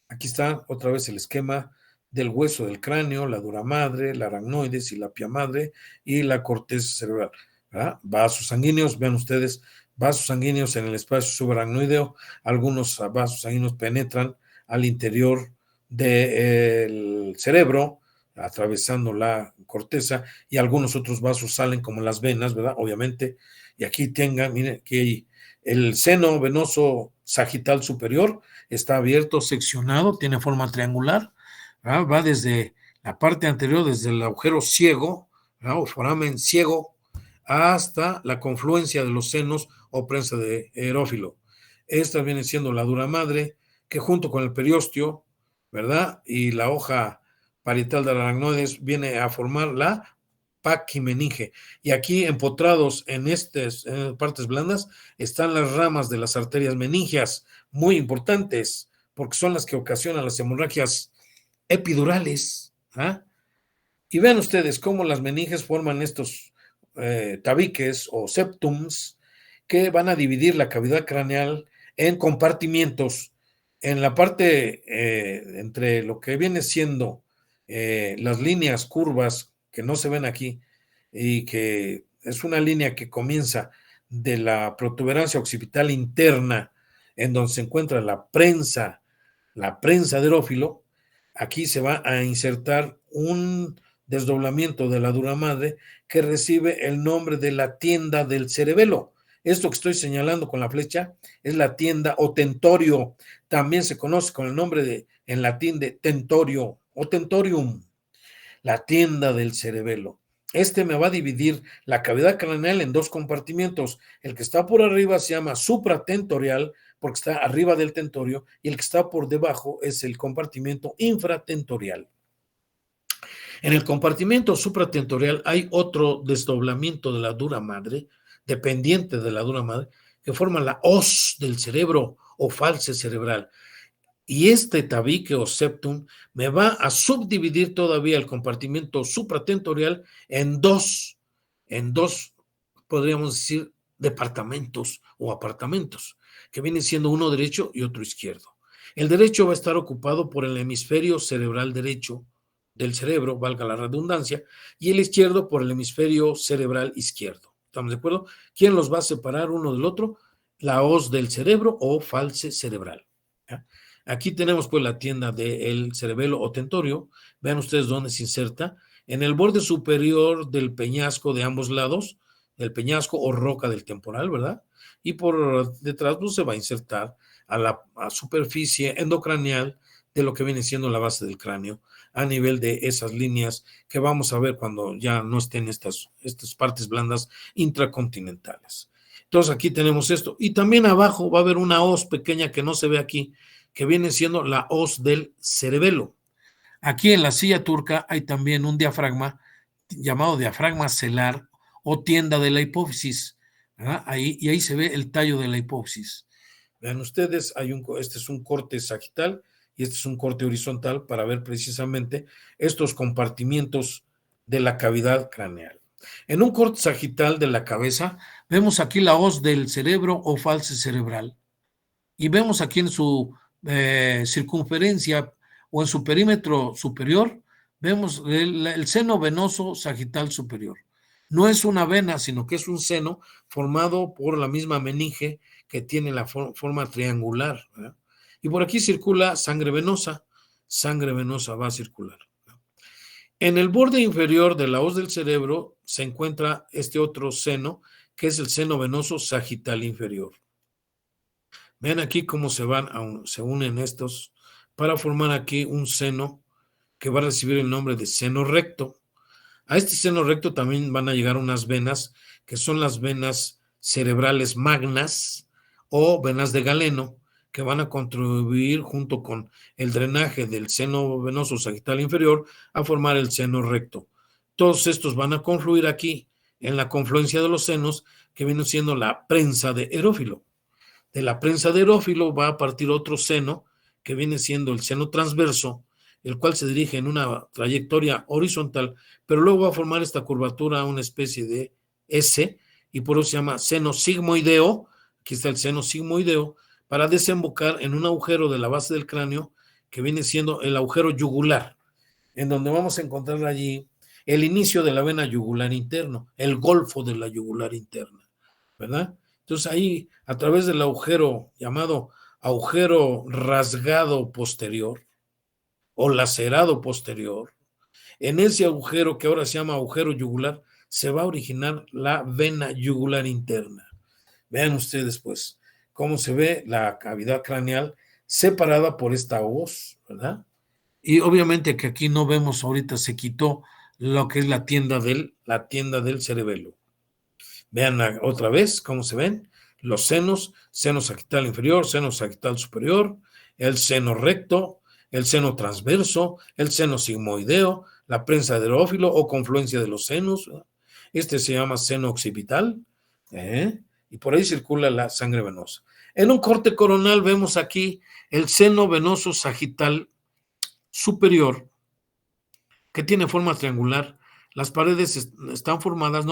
Aquí está otra vez el esquema del hueso del cráneo, la dura madre, la aracnoides y la pia madre y la corteza cerebral, ¿verdad? Vasos sanguíneos, vean ustedes, vasos sanguíneos en el espacio subaracnoideo, algunos vasos sanguíneos penetran al interior del cerebro, atravesando la corteza, y algunos otros vasos salen como las venas, ¿verdad? Obviamente, y aquí miren, que el seno venoso sagital superior está abierto, seccionado, tiene forma triangular, ¿verdad? Va desde la parte anterior, desde el agujero ciego, ¿verdad? O foramen ciego, hasta la confluencia de los senos o prensa de erófilo. Esta viene siendo la dura madre, que junto con el periósteo, ¿verdad? Y la hoja parietal de la aracnoides viene a formar la paquimeninge. Y aquí empotrados en estas partes blandas están las ramas de las arterias meningeas, muy importantes, porque son las que ocasionan las hemorragias epidurales. ¿Ah? Y vean ustedes cómo las meninges forman estos tabiques o septums que van a dividir la cavidad craneal en compartimientos. En la parte entre lo que viene siendo las líneas curvas que no se ven aquí, y que es una línea que comienza de la protuberancia occipital interna, en donde se encuentra la prensa de erófilo, aquí se va a insertar un desdoblamiento de la dura madre que recibe el nombre de la tienda del cerebelo. Esto que estoy señalando con la flecha es la tienda o tentorio, también se conoce con el nombre en latín de tentorio o tentorium, la tienda del cerebelo. Me va a dividir la cavidad craneal en 2 compartimientos. El que está por arriba se llama supratentorial, porque está arriba del tentorio, y el que está por debajo es el compartimiento infratentorial. En el compartimiento supratentorial hay otro desdoblamiento de la dura madre, dependiente de la dura madre, que forma la hoz del cerebro o false cerebral. Y este tabique o septum me va a subdividir todavía el compartimento supratentorial en dos, podríamos decir, departamentos o apartamentos, que vienen siendo uno derecho y otro izquierdo. El derecho va a estar ocupado por el hemisferio cerebral derecho del cerebro, valga la redundancia, y el izquierdo por el hemisferio cerebral izquierdo. ¿Estamos de acuerdo? ¿Quién los va a separar uno del otro? La hoz del cerebro o false cerebral. ¿Ya? Aquí tenemos pues la tienda del cerebelo o tentorio. Vean ustedes dónde se inserta. En el borde superior del peñasco de ambos lados, del peñasco o roca del temporal, ¿verdad? Y por detrás pues, se va a insertar a la superficie endocraneal de lo que viene siendo la base del cráneo, a nivel de esas líneas que vamos a ver cuando ya no estén estas partes blandas intracontinentales. Entonces aquí tenemos esto. Y también abajo va a haber una hoz pequeña que no se ve aquí, que viene siendo la hoz del cerebelo. Aquí en la silla turca hay también un diafragma llamado diafragma celar o tienda de la hipófisis, ¿verdad? Y ahí se ve el tallo de la hipófisis. Vean ustedes, este es un corte sagital y este es un corte horizontal para ver precisamente estos compartimientos de la cavidad craneal. En un corte sagital de la cabeza vemos aquí la hoz del cerebro o false cerebral y vemos aquí en su circunferencia o en su perímetro superior vemos el seno venoso sagital superior. No es una vena, sino que es un seno formado por la misma meninge que tiene la forma triangular, ¿verdad? Y por aquí circula sangre venosa va a circular. En el borde inferior de la hoz del cerebro se encuentra este otro seno, que es el seno venoso sagital inferior. Vean aquí cómo se unen estos para formar aquí un seno que va a recibir el nombre de seno recto. A este seno recto también van a llegar unas venas, que son las venas cerebrales magnas o venas de Galeno, que van a contribuir junto con el drenaje del seno venoso sagital inferior a formar el seno recto. Todos estos van a confluir aquí en la confluencia de los senos, que viene siendo la prensa de Erófilo. De la prensa de Erófilo va a partir otro seno, que viene siendo el seno transverso, el cual se dirige en una trayectoria horizontal, pero luego va a formar esta curvatura, una especie de S, y por eso se llama seno sigmoideo. Aquí está el seno sigmoideo, para desembocar en un agujero de la base del cráneo, que viene siendo el agujero yugular, en donde vamos a encontrar allí el inicio de la vena yugular interno, el golfo de la yugular interna, ¿verdad? Entonces ahí, a través del agujero llamado agujero rasgado posterior o lacerado posterior, en ese agujero que ahora se llama agujero yugular, se va a originar la vena yugular interna. Vean ustedes pues cómo se ve la cavidad craneal separada por esta hoz, ¿verdad? Y obviamente que aquí no vemos, ahorita se quitó lo que es la tienda del cerebelo. Vean otra vez cómo se ven los senos, seno sagital inferior, seno sagital superior, el seno recto, el seno transverso, el seno sigmoideo, la prensa de Erófilo o confluencia de los senos, ¿verdad? Este se llama seno occipital, y por ahí circula la sangre venosa. En un corte coronal vemos aquí el seno venoso sagital superior, que tiene forma triangular. Las paredes están formadas,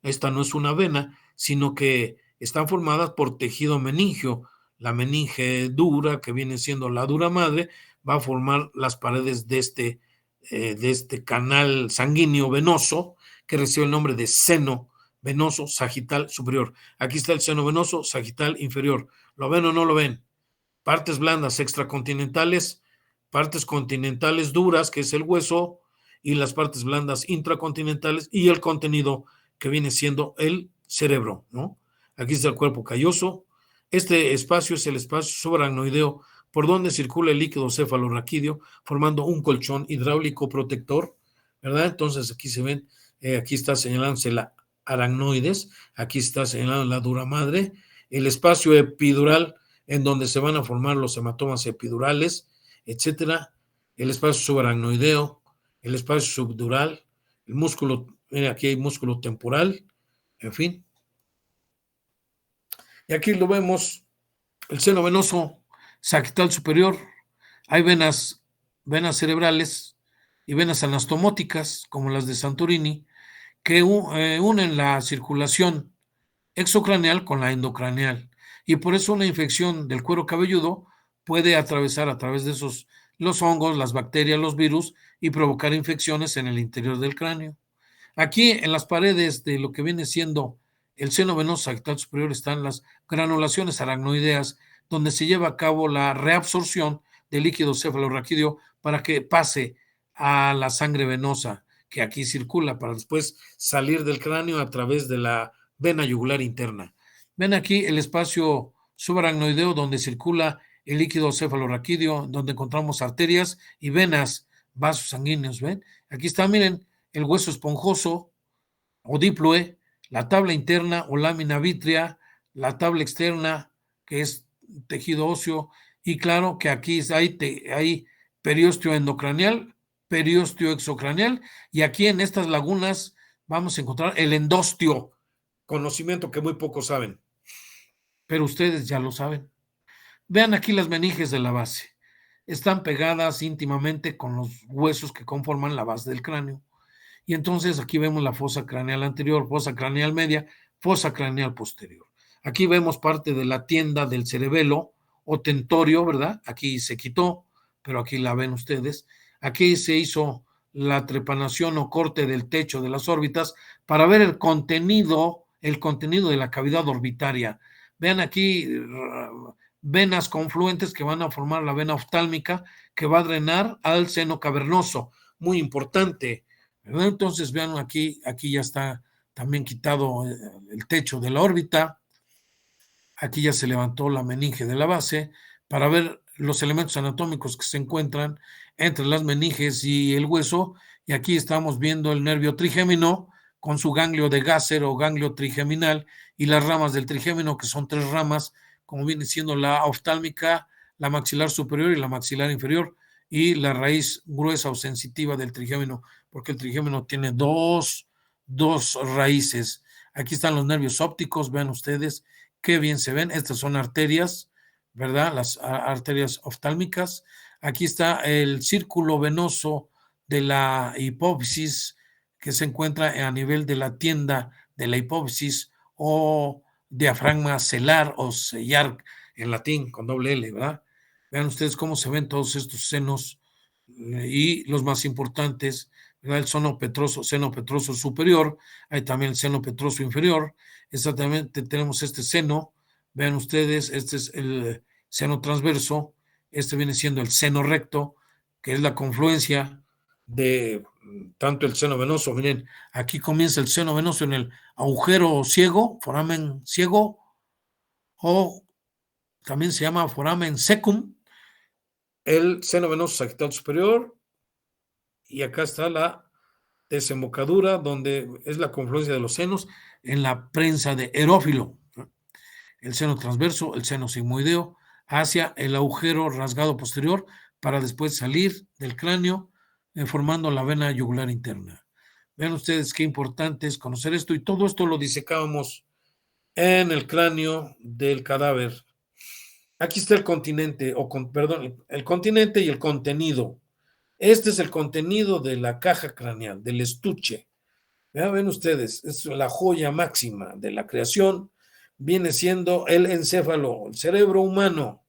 esta no es una vena, sino que están formadas por tejido meningio. La meninge dura, que viene siendo la dura madre, va a formar las paredes de este canal sanguíneo venoso, que recibe el nombre de seno venoso sagital superior. Aquí está el seno venoso sagital inferior. ¿Lo ven o no lo ven? Partes blandas extracontinentales, partes continentales duras, que es el hueso, y las partes blandas intracontinentales, y el contenido que viene siendo el cerebro, ¿no? Aquí está el cuerpo calloso. Este espacio es el espacio subaracnoideo, por donde circula el líquido cefalorraquídeo, formando un colchón hidráulico protector, ¿verdad? Entonces aquí se ven, aquí está señalándose la aracnoides, aquí está señalando la dura madre, el espacio epidural en donde se van a formar los hematomas epidurales, etcétera, el espacio subaracnoideo, el espacio subdural, el músculo, mira, aquí hay músculo temporal, en fin. Y aquí lo vemos, el seno venoso sagital superior. Hay venas cerebrales y venas anastomóticas, como las de Santorini, que unen la circulación exocraneal con la endocraneal. Y por eso una infección del cuero cabelludo puede atravesar a través de esos los hongos, las bacterias, los virus y provocar infecciones en el interior del cráneo. Aquí en las paredes de lo que viene siendo el seno venoso sagital superior están las granulaciones aracnoideas, donde se lleva a cabo la reabsorción del líquido cefalorraquídeo para que pase a la sangre venosa que aquí circula para después salir del cráneo a través de la vena yugular interna. Ven aquí el espacio subaracnoideo donde circula el líquido cefalorraquídeo, donde encontramos arterias y venas, vasos sanguíneos. ¿Ven? Aquí está, miren, el hueso esponjoso o diploe, la tabla interna o lámina vítrea, la tabla externa, que es tejido óseo, y claro que aquí hay periósteo endocraneal, periósteo exocraneal, y aquí en estas lagunas vamos a encontrar el endostio, conocimiento que muy pocos saben, pero ustedes ya lo saben. Vean aquí las meninges de la base. Están pegadas íntimamente con los huesos que conforman la base del cráneo. Y entonces aquí vemos la fosa craneal anterior, fosa craneal media, fosa craneal posterior. Aquí vemos parte de la tienda del cerebelo o tentorio, ¿verdad? Aquí se quitó, pero aquí la ven ustedes. Aquí se hizo la trepanación o corte del techo de las órbitas para ver el contenido de la cavidad orbitaria. Vean aquí venas confluentes que van a formar la vena oftálmica que va a drenar al seno cavernoso. Muy importante. Entonces vean aquí ya está también quitado el techo de la órbita. Aquí ya se levantó la meninge de la base para ver los elementos anatómicos que se encuentran entre las meninges y el hueso. Y aquí estamos viendo el nervio trigémino con su ganglio de Gasser o ganglio trigeminal y las ramas del trigémino, que son 3 ramas, como viene siendo la oftálmica, la maxilar superior y la maxilar inferior, y la raíz gruesa o sensitiva del trigémino, porque el trigémino tiene dos raíces. Aquí están los nervios ópticos, vean ustedes qué bien se ven. Estas son arterias, ¿verdad? Las arterias oftálmicas. Aquí está el círculo venoso de la hipófisis, que se encuentra a nivel de la tienda de la hipófisis o diafragma celar o sellar en latín con doble L, ¿verdad? Vean ustedes cómo se ven todos estos senos y los más importantes, ¿verdad? El seno petroso superior, hay también el seno petroso inferior, exactamente tenemos este seno, vean ustedes, este es el seno transverso, este viene siendo el seno recto, que es la confluencia de tanto el seno venoso, miren, aquí comienza el seno venoso en el agujero ciego, foramen ciego, o también se llama foramen secum, el seno venoso sagital superior, y acá está la desembocadura, donde es la confluencia de los senos en la prensa de erófilo, el seno transverso, el seno sigmoideo, hacia el agujero rasgado posterior, para después salir del cráneo, formando la vena yugular interna. Vean ustedes qué importante es conocer esto, y todo esto lo disecábamos en el cráneo del cadáver. Aquí está el continente, el continente y el contenido. Este es el contenido de la caja craneal, del estuche. Ven ustedes, es la joya máxima de la creación, viene siendo el encéfalo, el cerebro humano.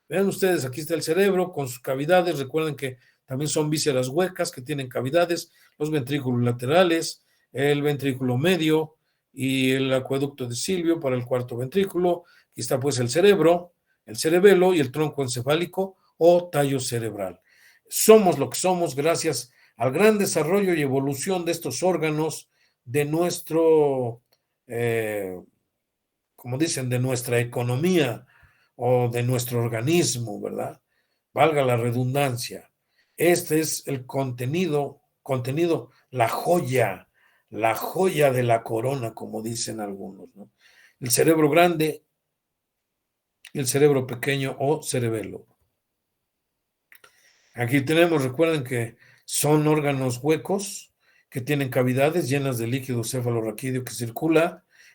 Vean ustedes, aquí está el cerebro con sus cavidades. Recuerden que también son vísceras huecas que tienen cavidades, los ventrículos laterales, el ventrículo medio y el acueducto de Silvio para el cuarto ventrículo. Aquí está pues el cerebro, el cerebelo y el tronco encefálico o tallo cerebral. Somos lo que somos gracias al gran desarrollo y evolución de estos órganos de nuestro, como dicen, de nuestra economía o de nuestro organismo, ¿verdad? Valga la redundancia. Este es el contenido, la joya de la corona, como dicen algunos, ¿no? El cerebro grande, el cerebro pequeño o cerebelo. Aquí tenemos, recuerden que son órganos huecos que tienen cavidades llenas de líquido cefalorraquídeo que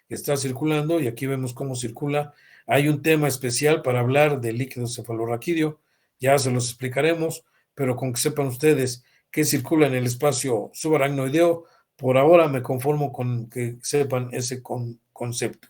está circulando, y aquí vemos cómo circula Hay un tema especial para hablar del líquido cefalorraquídeo, ya se los explicaremos, pero con que sepan ustedes que circula en el espacio subaracnoideo, por ahora me conformo con que sepan ese concepto.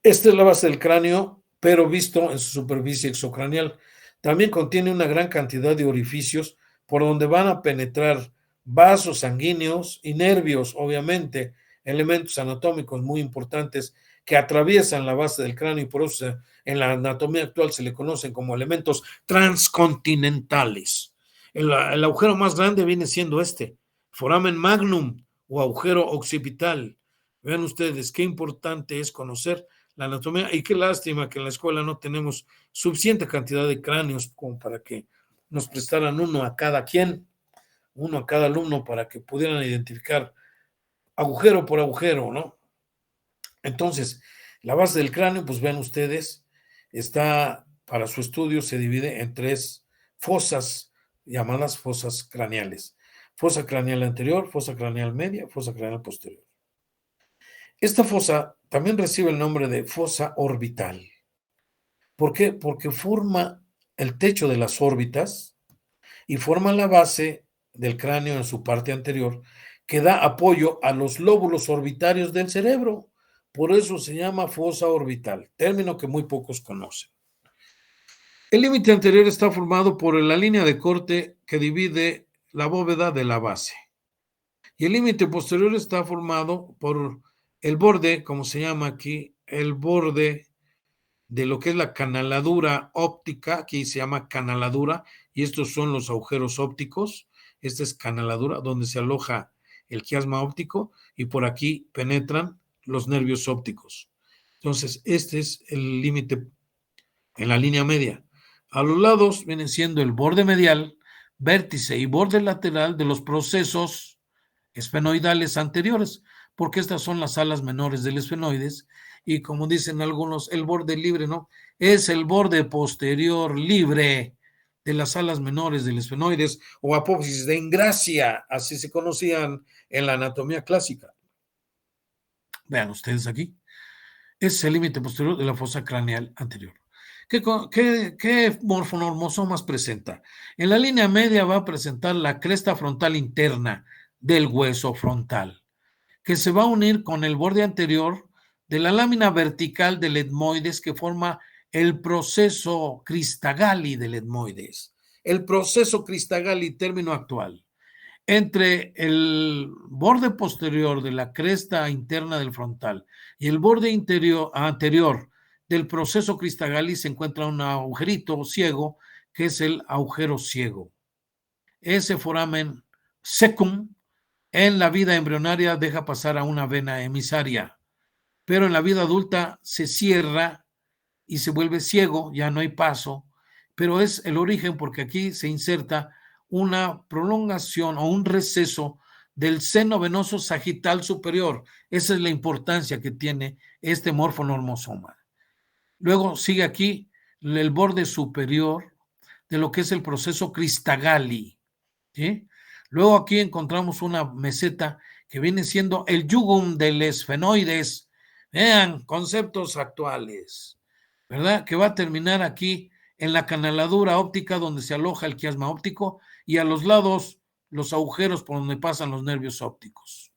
Esta es la base del cráneo, pero visto en su superficie exocraneal. También contiene una gran cantidad de orificios por donde van a penetrar vasos sanguíneos y nervios, obviamente, elementos anatómicos muy importantes que atraviesan la base del cráneo y por eso en la anatomía actual se le conocen como elementos transcontinentales. El agujero más grande viene siendo este, foramen magnum o agujero occipital. Vean ustedes qué importante es conocer la anatomía y qué lástima que en la escuela no tenemos suficiente cantidad de cráneos como para que nos prestaran uno a cada quien, uno a cada alumno para que pudieran identificar agujero por agujero, ¿no? Entonces, la base del cráneo, pues vean ustedes, está, para su estudio, se divide en 3 fosas llamadas fosas craneales. Fosa craneal anterior, fosa craneal media, fosa craneal posterior. Esta fosa también recibe el nombre de fosa orbital. ¿Por qué? Porque forma el techo de las órbitas y forma la base del cráneo en su parte anterior que da apoyo a los lóbulos orbitarios del cerebro. Por eso se llama fosa orbital, término que muy pocos conocen. El límite anterior está formado por la línea de corte que divide la bóveda de la base. Y el límite posterior está formado por el borde, como se llama aquí, el borde de lo que es la canaladura óptica, aquí se llama canaladura, y estos son los agujeros ópticos. Esta es canaladura, donde se aloja el quiasma óptico, y por aquí penetran los nervios ópticos. Entonces, este es el límite en la línea media. A los lados vienen siendo el borde medial, vértice y borde lateral de los procesos esfenoidales anteriores, porque estas son las alas menores del esfenoides, y como dicen algunos, el borde libre, ¿no? Es el borde posterior libre de las alas menores del esfenoides, o apófisis de Ingracia, así se conocían en la anatomía clásica. Vean ustedes aquí, es el límite posterior de la fosa craneal anterior. ¿Qué morfonormosomas presenta? En la línea media va a presentar la cresta frontal interna del hueso frontal, que se va a unir con el borde anterior de la lámina vertical del etmoides que forma el proceso Cristagalli del etmoides. El proceso Cristagalli, término actual. Entre el borde posterior de la cresta interna del frontal y el borde anterior del proceso Cristagalli se encuentra un agujerito ciego que es el agujero ciego. Ese foramen secum en la vida embrionaria deja pasar a una vena emisaria, pero en la vida adulta se cierra y se vuelve ciego, ya no hay paso, pero es el origen porque aquí se inserta una prolongación o un receso del seno venoso sagital superior. Esa es la importancia que tiene este morfonormosoma. Luego sigue aquí el borde superior de lo que es el proceso Cristagalli, ¿sí? Luego aquí encontramos una meseta que viene siendo el jugum del esfenoides. Vean, conceptos actuales, ¿verdad? Que va a terminar aquí en la canaladura óptica donde se aloja el quiasma óptico y a los lados los agujeros por donde pasan los nervios ópticos.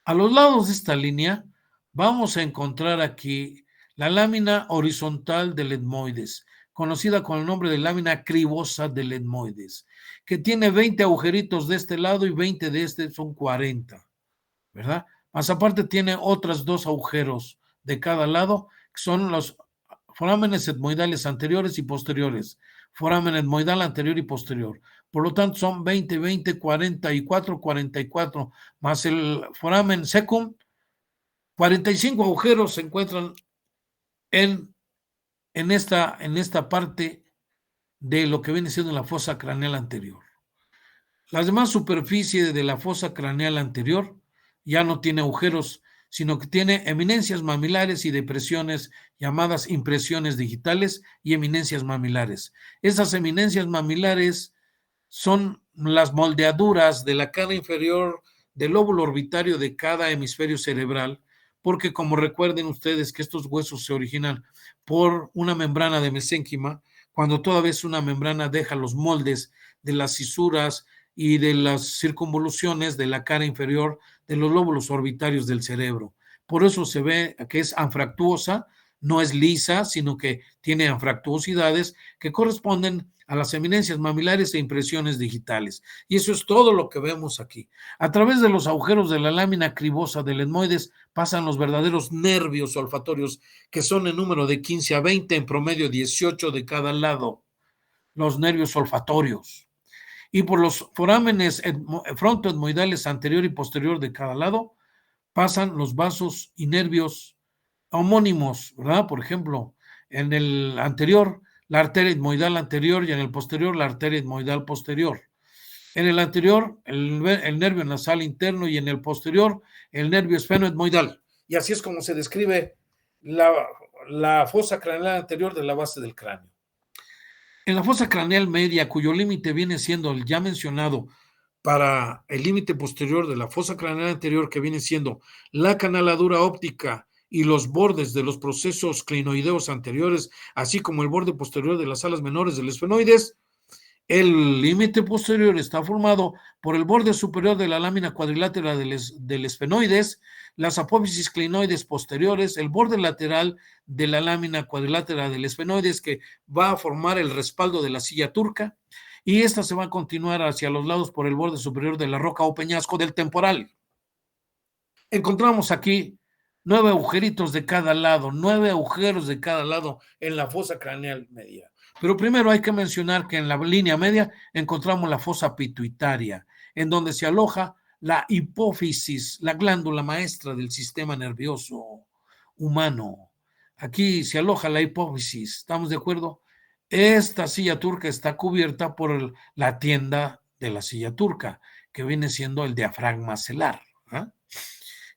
A los lados de esta línea vamos a encontrar aquí la lámina horizontal del etmoides, conocida con el nombre de lámina cribosa del etmoides, que tiene 20 agujeritos de este lado y 20 de este, son 40, ¿verdad? Más aparte tiene otros 2 agujeros de cada lado, que son los forámenes etmoidales anteriores y posteriores, foramen etmoidal anterior y posterior. Por lo tanto, son 20, 20, 44, 44, más el foramen secum, 45 agujeros se encuentran en esta parte de lo que viene siendo la fosa craneal anterior. La demás superficie de la fosa craneal anterior ya no tiene agujeros, sino que tiene eminencias mamilares y depresiones llamadas impresiones digitales y eminencias mamilares. Esas eminencias mamilares son las moldeaduras de la cara inferior del lóbulo orbitario de cada hemisferio cerebral, porque como recuerden ustedes que estos huesos se originan por una membrana de mesénquima, cuando toda vez una membrana deja los moldes de las cisuras y de las circunvoluciones de la cara inferior de los lóbulos orbitarios del cerebro. Por eso se ve que es anfractuosa, no es lisa, sino que tiene anfractuosidades que corresponden a las eminencias mamilares e impresiones digitales. Y eso es todo lo que vemos aquí. A través de los agujeros de la lámina cribosa del etmoides pasan los verdaderos nervios olfatorios, que son en número de 15 a 20, en promedio 18 de cada lado, los nervios olfatorios. Y por los forámenes frontoetmoidales anterior y posterior de cada lado pasan los vasos y nervios homónimos, ¿verdad? Por ejemplo, en el anterior, la arteria etmoidal anterior, y en el posterior, la arteria etmoidal posterior. En el anterior, el nervio nasal interno, y en el posterior, el nervio esfenoetmoidal. Y así es como se describe la fosa craneal anterior de la base del cráneo. En la fosa craneal media, cuyo límite viene siendo el ya mencionado para el límite posterior de la fosa craneal anterior, que viene siendo la canaladura óptica y los bordes de los procesos clinoideos anteriores, así como el borde posterior de las alas menores del esfenoides, el límite posterior está formado por el borde superior de la lámina cuadrilátera del esfenoides, las apófisis clinoides posteriores, el borde lateral de la lámina cuadrilátera del esfenoides, que va a formar el respaldo de la silla turca, y esta se va a continuar hacia los lados por el borde superior de la roca o peñasco del temporal. Encontramos aquí 9 agujeritos de cada lado, 9 agujeros de cada lado en la fosa craneal media. Pero primero hay que mencionar que en la línea media encontramos la fosa pituitaria, en donde se aloja la hipófisis, la glándula maestra del sistema nervioso humano. Aquí se aloja la hipófisis, ¿estamos de acuerdo? Esta silla turca está cubierta por la tienda de la silla turca, que viene siendo el diafragma celar, ¿eh?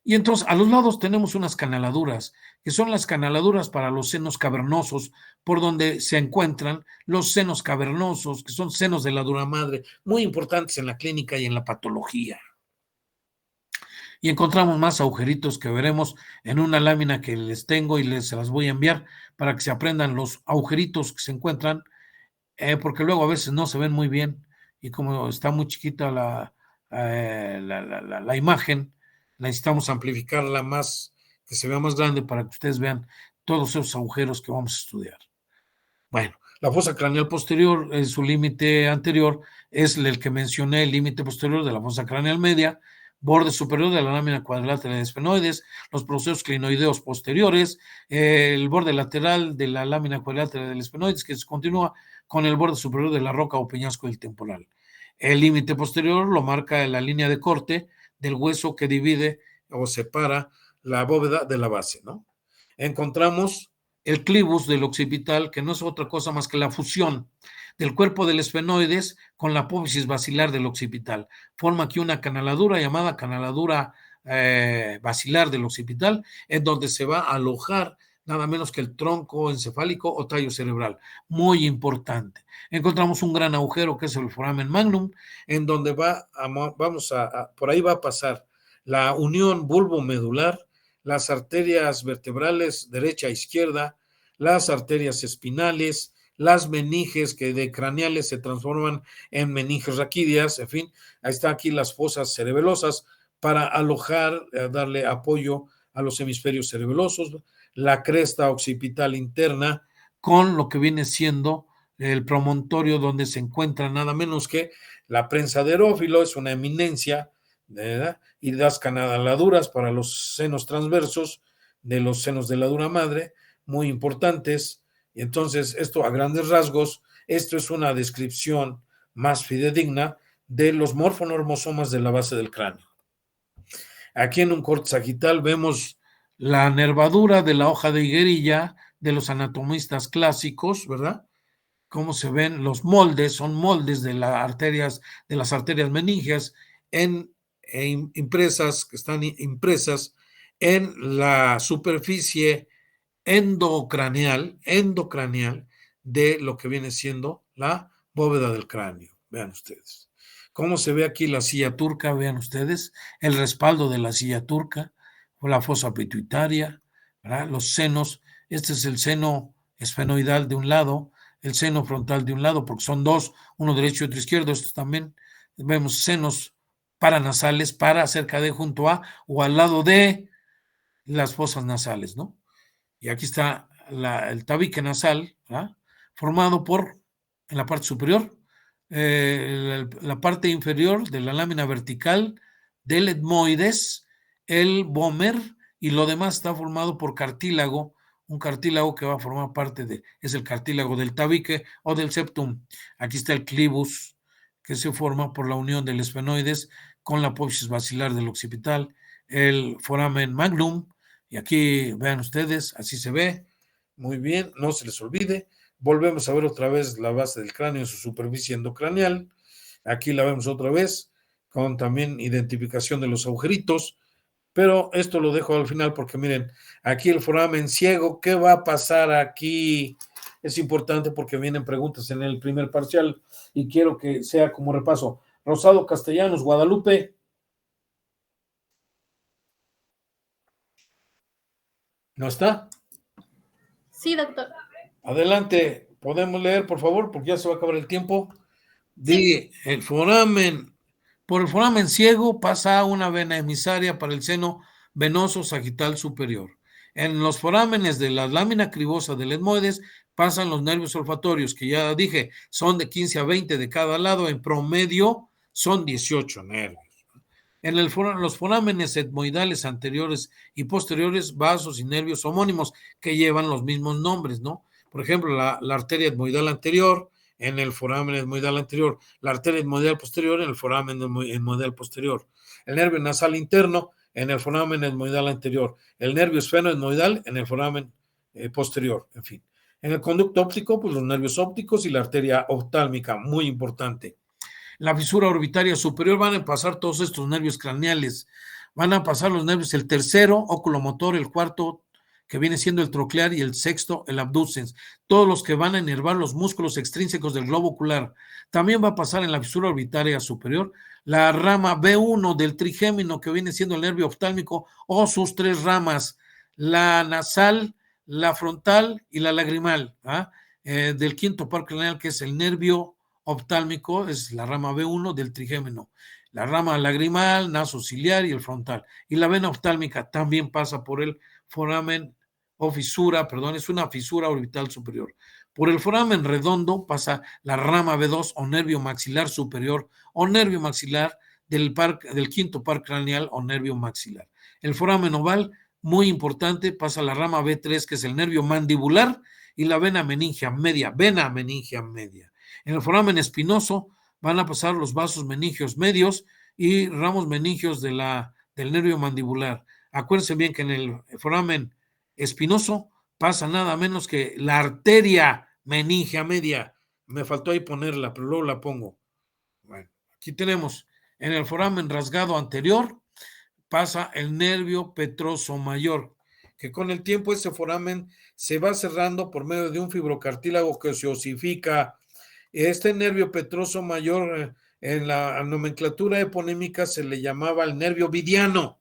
Y entonces a los lados tenemos unas canaladuras, que son las canaladuras para los senos cavernosos, por donde se encuentran los senos cavernosos, que son senos de la dura madre, muy importantes en la clínica y en la patología. Y encontramos más agujeritos que veremos en una lámina que les tengo y se las voy a enviar para que se aprendan los agujeritos que se encuentran, porque luego a veces no se ven muy bien, y como está muy chiquita la imagen, necesitamos amplificarla más, que se vea más grande para que ustedes vean todos esos agujeros que vamos a estudiar. Bueno, la fosa craneal posterior, en su límite anterior, es el que mencioné, el límite posterior de la fosa craneal media, borde superior de la lámina cuadrilátera de esfenoides, los procesos clinoideos posteriores, el borde lateral de la lámina cuadrilátera del esfenoides, que se continúa con el borde superior de la roca o peñasco del temporal. El límite posterior lo marca la línea de corte del hueso que divide o separa la bóveda de la base, ¿no? Encontramos el clivus del occipital, que no es otra cosa más que la fusión del cuerpo del esfenoides con la apófisis basilar del occipital. Forma aquí una canaladura llamada canaladura basilar del occipital, en donde se va a alojar nada menos que el tronco encefálico o tallo cerebral. Muy importante. Encontramos un gran agujero que es el foramen magnum, en donde por ahí va a pasar la unión bulbomedular, las arterias vertebrales derecha e izquierda, las arterias espinales, las meninges que de craneales se transforman en meninges raquídeas, en fin, ahí está aquí las fosas cerebelosas para alojar, darle apoyo a los hemisferios cerebelosos, la cresta occipital interna con lo que viene siendo el promontorio, donde se encuentra nada menos que la prensa de Erófilo, es una eminencia, ¿verdad? Y las canaladuras para los senos transversos de los senos de la dura madre, muy importantes. Y entonces esto a grandes rasgos, esto es una descripción más fidedigna de los morfonormosomas de la base del cráneo. Aquí en un corte sagital vemos la nervadura de la hoja de higuerilla de los anatomistas clásicos, ¿verdad? Cómo se ven los moldes, son moldes de las arterias meningeas impresas, que están impresas en la superficie endocraneal de lo que viene siendo la bóveda del cráneo. Vean ustedes. Cómo se ve aquí la silla turca, vean ustedes, el respaldo de la silla turca, la fosa pituitaria, ¿verdad? Los senos, este es el seno esfenoidal de un lado, el seno frontal de un lado, porque son dos, uno derecho y otro izquierdo. Estos también vemos senos paranasales para cerca de, junto a o al lado de las fosas nasales, ¿no? Y aquí está el tabique nasal, ¿verdad? Formado por, en la parte superior, la parte inferior de la lámina vertical del etmoides, el vómer, y lo demás está formado por cartílago, un cartílago que va a formar parte es el cartílago del tabique o del septum. Aquí está el clivus, que se forma por la unión del esfenoides con la apófisis basilar del occipital, el foramen magnum, y aquí vean ustedes, así se ve, muy bien, no se les olvide. Volvemos a ver otra vez la base del cráneo en su superficie endocraneal. Aquí la vemos otra vez, con también identificación de los agujeritos, pero esto lo dejo al final porque miren, aquí el foramen ciego, ¿qué va a pasar aquí? Es importante porque vienen preguntas en el primer parcial y quiero que sea como repaso. Rosado Castellanos, Guadalupe. ¿No está? Sí, doctor. Adelante, podemos leer, por favor, porque ya se va a acabar el tiempo. Sí. El foramen, por el foramen ciego pasa una vena emisaria para el seno venoso sagital superior. En los forámenes de la lámina cribosa del etmoides pasan los nervios olfatorios, que ya dije, son de 15 a 20 de cada lado, en promedio son 18 nervios. En los forámenes etmoidales anteriores y posteriores, vasos y nervios homónimos que llevan los mismos nombres, ¿no? Por ejemplo, la arteria etmoidal anterior en el foramen etmoidal anterior, la arteria etmoidal posterior en el foramen etmoidal posterior, el nervio nasal interno en el foramen etmoidal anterior, el nervio esfenoetmoidal en el foramen posterior, en fin. En el conducto óptico, pues los nervios ópticos y la arteria oftálmica, muy importante. En la fisura orbitaria superior van a pasar todos estos nervios craneales, van a pasar los nervios, el tercero, oculomotor, el cuarto, que viene siendo el troclear, y el sexto, el abducens, todos los que van a inervar los músculos extrínsecos del globo ocular. También va a pasar en la fisura orbitaria superior la rama B1 del trigémino, que viene siendo el nervio oftálmico, o sus tres ramas, la nasal, la frontal y la lagrimal, del quinto par craneal, que es el nervio oftálmico, es la rama B1 del trigémino, la rama lagrimal, nasociliar y el frontal, y la vena oftálmica también pasa por el foramen o fisura, perdón, es una fisura orbital superior. Por el foramen redondo pasa la rama B2 o nervio maxilar superior o nervio maxilar del quinto par craneal o nervio maxilar. El foramen oval, muy importante, pasa la rama B3, que es el nervio mandibular, y la vena meningia media. En el foramen espinoso van a pasar los vasos meningios medios y ramos meningios del nervio mandibular. Acuérdense bien que en el foramen espinoso pasa nada menos que la arteria meningia media. Me faltó ahí ponerla, pero luego la pongo. Bueno, aquí tenemos en el foramen rasgado anterior pasa el nervio petroso mayor, que con el tiempo ese foramen se va cerrando por medio de un fibrocartílago que se osifica. Este nervio petroso mayor en la nomenclatura eponémica se le llamaba el nervio vidiano.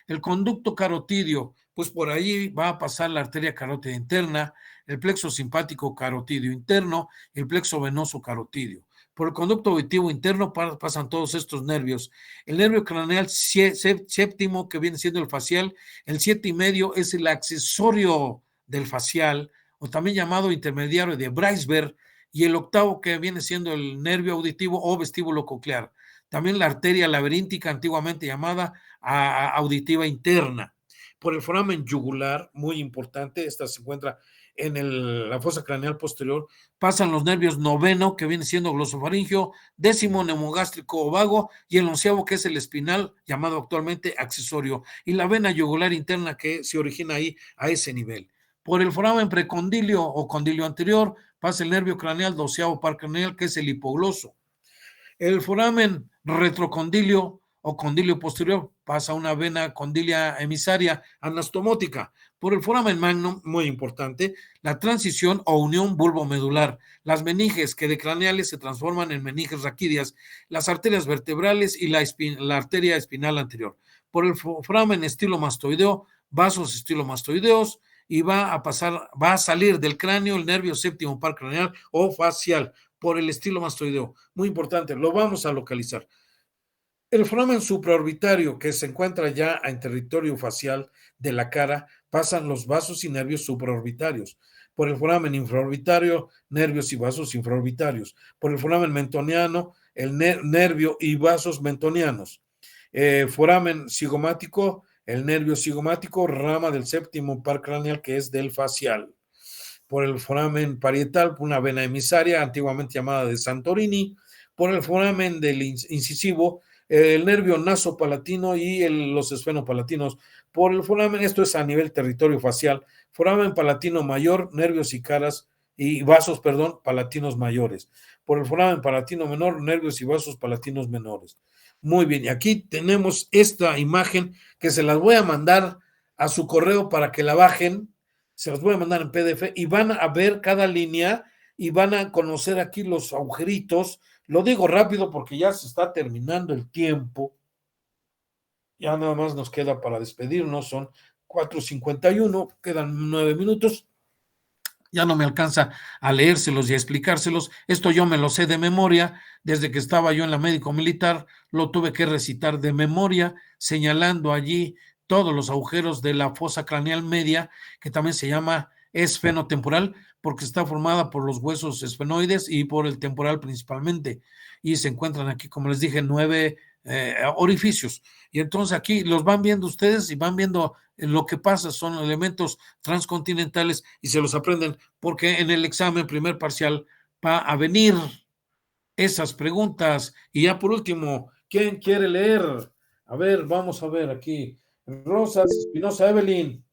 El conducto carotidio, pues por ahí va a pasar la arteria carótida interna, el plexo simpático carotidio interno y el plexo venoso carotidio. Por el conducto auditivo interno pasan todos estos nervios. El nervio craneal séptimo, que viene siendo el facial, el 7,5 es el accesorio del facial, o también llamado intermediario de Breisberg, y el octavo, que viene siendo el nervio auditivo o vestíbulo coclear. También la arteria laberíntica, antiguamente llamada auditiva interna. Por el foramen yugular, muy importante, esta se encuentra en la fosa craneal posterior, pasan los nervios noveno, que viene siendo glosofaringio, décimo neumogástrico o vago, y el onceavo, que es el espinal, llamado actualmente accesorio, y la vena yugular interna, que se origina ahí a ese nivel. Por el foramen precondilio o condilio anterior pasa el nervio craneal doceavo par craneal, que es el hipogloso. El foramen retrocondilio o condilio posterior pasa una vena condilia emisaria anastomótica. Por el foramen magnum, muy importante, la transición o unión bulbomedular, las meninges que de craneales se transforman en meninges raquídeas, las arterias vertebrales y la arteria espinal anterior. por el foramen estilomastoideo, vasos estilomastoideos, y va a salir del cráneo el nervio séptimo par craneal o facial por el estilomastoideo. Muy importante, lo vamos a localizar. El foramen supraorbitario, que se encuentra ya en territorio facial de la cara, pasan los vasos y nervios supraorbitarios. Por el foramen infraorbitario, nervios y vasos infraorbitarios. Por el foramen mentoniano, el nervio y vasos mentonianos. Foramen cigomático, el nervio cigomático, rama del séptimo par craneal, que es del facial. Por el foramen parietal, una vena emisaria, antiguamente llamada de Santorini. Por el foramen del incisivo, el nervio nasopalatino y los esfenopalatinos. Por el foramen, esto es a nivel territorio facial, foramen palatino mayor, nervios y caras y vasos, palatinos mayores. Por el foramen palatino menor, nervios y vasos palatinos menores. Muy bien, y aquí tenemos esta imagen que se las voy a mandar a su correo para que la bajen. Se las voy a mandar en PDF y van a ver cada línea y van a conocer aquí los agujeritos. Lo digo rápido porque ya se está terminando el tiempo. Ya nada más nos queda para despedirnos. Son 4:51, quedan 9 minutos. Ya no me alcanza a leérselos y a explicárselos. Esto yo me lo sé de memoria. Desde que estaba yo en la médico militar, lo tuve que recitar de memoria, señalando allí todos los agujeros de la fosa craneal media, que también se llama esfenotemporal, porque está formada por los huesos esfenoides y por el temporal principalmente. Y se encuentran aquí, como les dije, 9 orificios. Y entonces aquí los van viendo ustedes y van viendo lo que pasa, son elementos transcontinentales y se los aprenden, porque en el examen primer parcial va a venir esas preguntas. Y ya por último, ¿quién quiere leer? A ver, vamos a ver aquí. Rosas Espinosa Evelyn.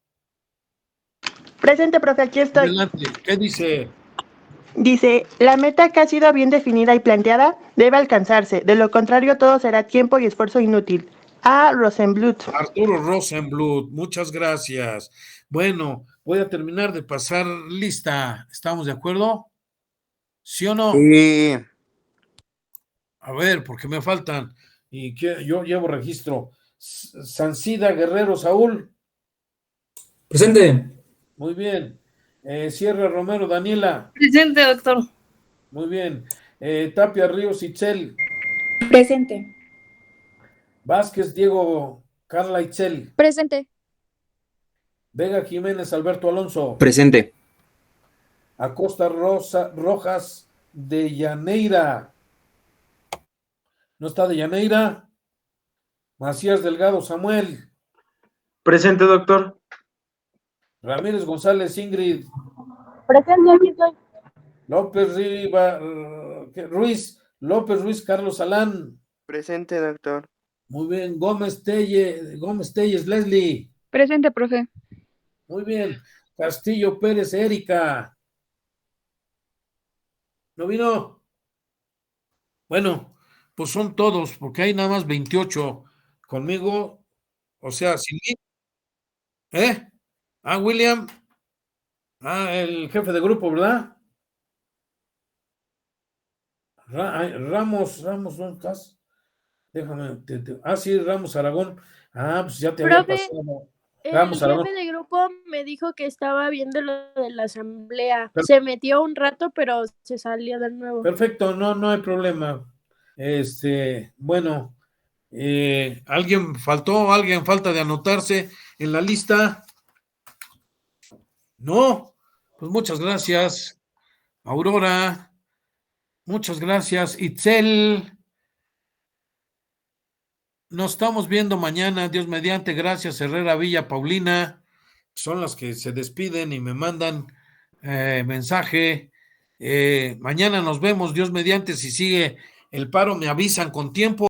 Presente, profe, aquí estoy. Adelante. ¿Qué dice? Dice, la meta que ha sido bien definida y planteada debe alcanzarse. De lo contrario, todo será tiempo y esfuerzo inútil. A. Rosenbluth. Arturo Rosenbluth, muchas gracias. Bueno, voy a terminar de pasar lista. ¿Estamos de acuerdo? ¿Sí o no? Sí. A ver, porque me faltan. Y que yo llevo registro. Sancida Guerrero Saúl. Presente. Muy bien. Sierra Romero Daniela. Presente, doctor. Muy bien. Tapia Ríos Itzel. Presente. Vázquez Diego Carla Itzel. Presente. Vega Jiménez Alberto Alonso. Presente. Acosta Rojas de Llaneira. ¿No está de Llaneira? Macías Delgado Samuel. Presente, doctor. Ramírez González Ingrid. Presente, aquí estoy. López Ruiz Carlos Alán. Presente, doctor. Muy bien. Gómez Telles Leslie. Presente, profe. Muy bien. Castillo Pérez Erika. ¿No vino? Bueno, pues son todos, porque hay nada más 28 conmigo, o sea, sin mí. William. El jefe de grupo, ¿verdad? Ramos, ¿dónde estás? Déjame. Sí, Ramos Aragón. Pues ya te había Profe, pasado. el Ramos Aragón. jefe de grupo me dijo que estaba viendo lo de la asamblea. Se metió un rato, pero se salió de nuevo. Perfecto, no hay problema. Bueno, ¿alguien falta de anotarse en la lista? No, pues muchas gracias, Aurora, muchas gracias, Itzel. Nos estamos viendo mañana, Dios mediante. Gracias, Herrera Villa, Paulina, son las que se despiden y me mandan mensaje. Mañana nos vemos, Dios mediante. Si sigue el paro, me avisan con tiempo.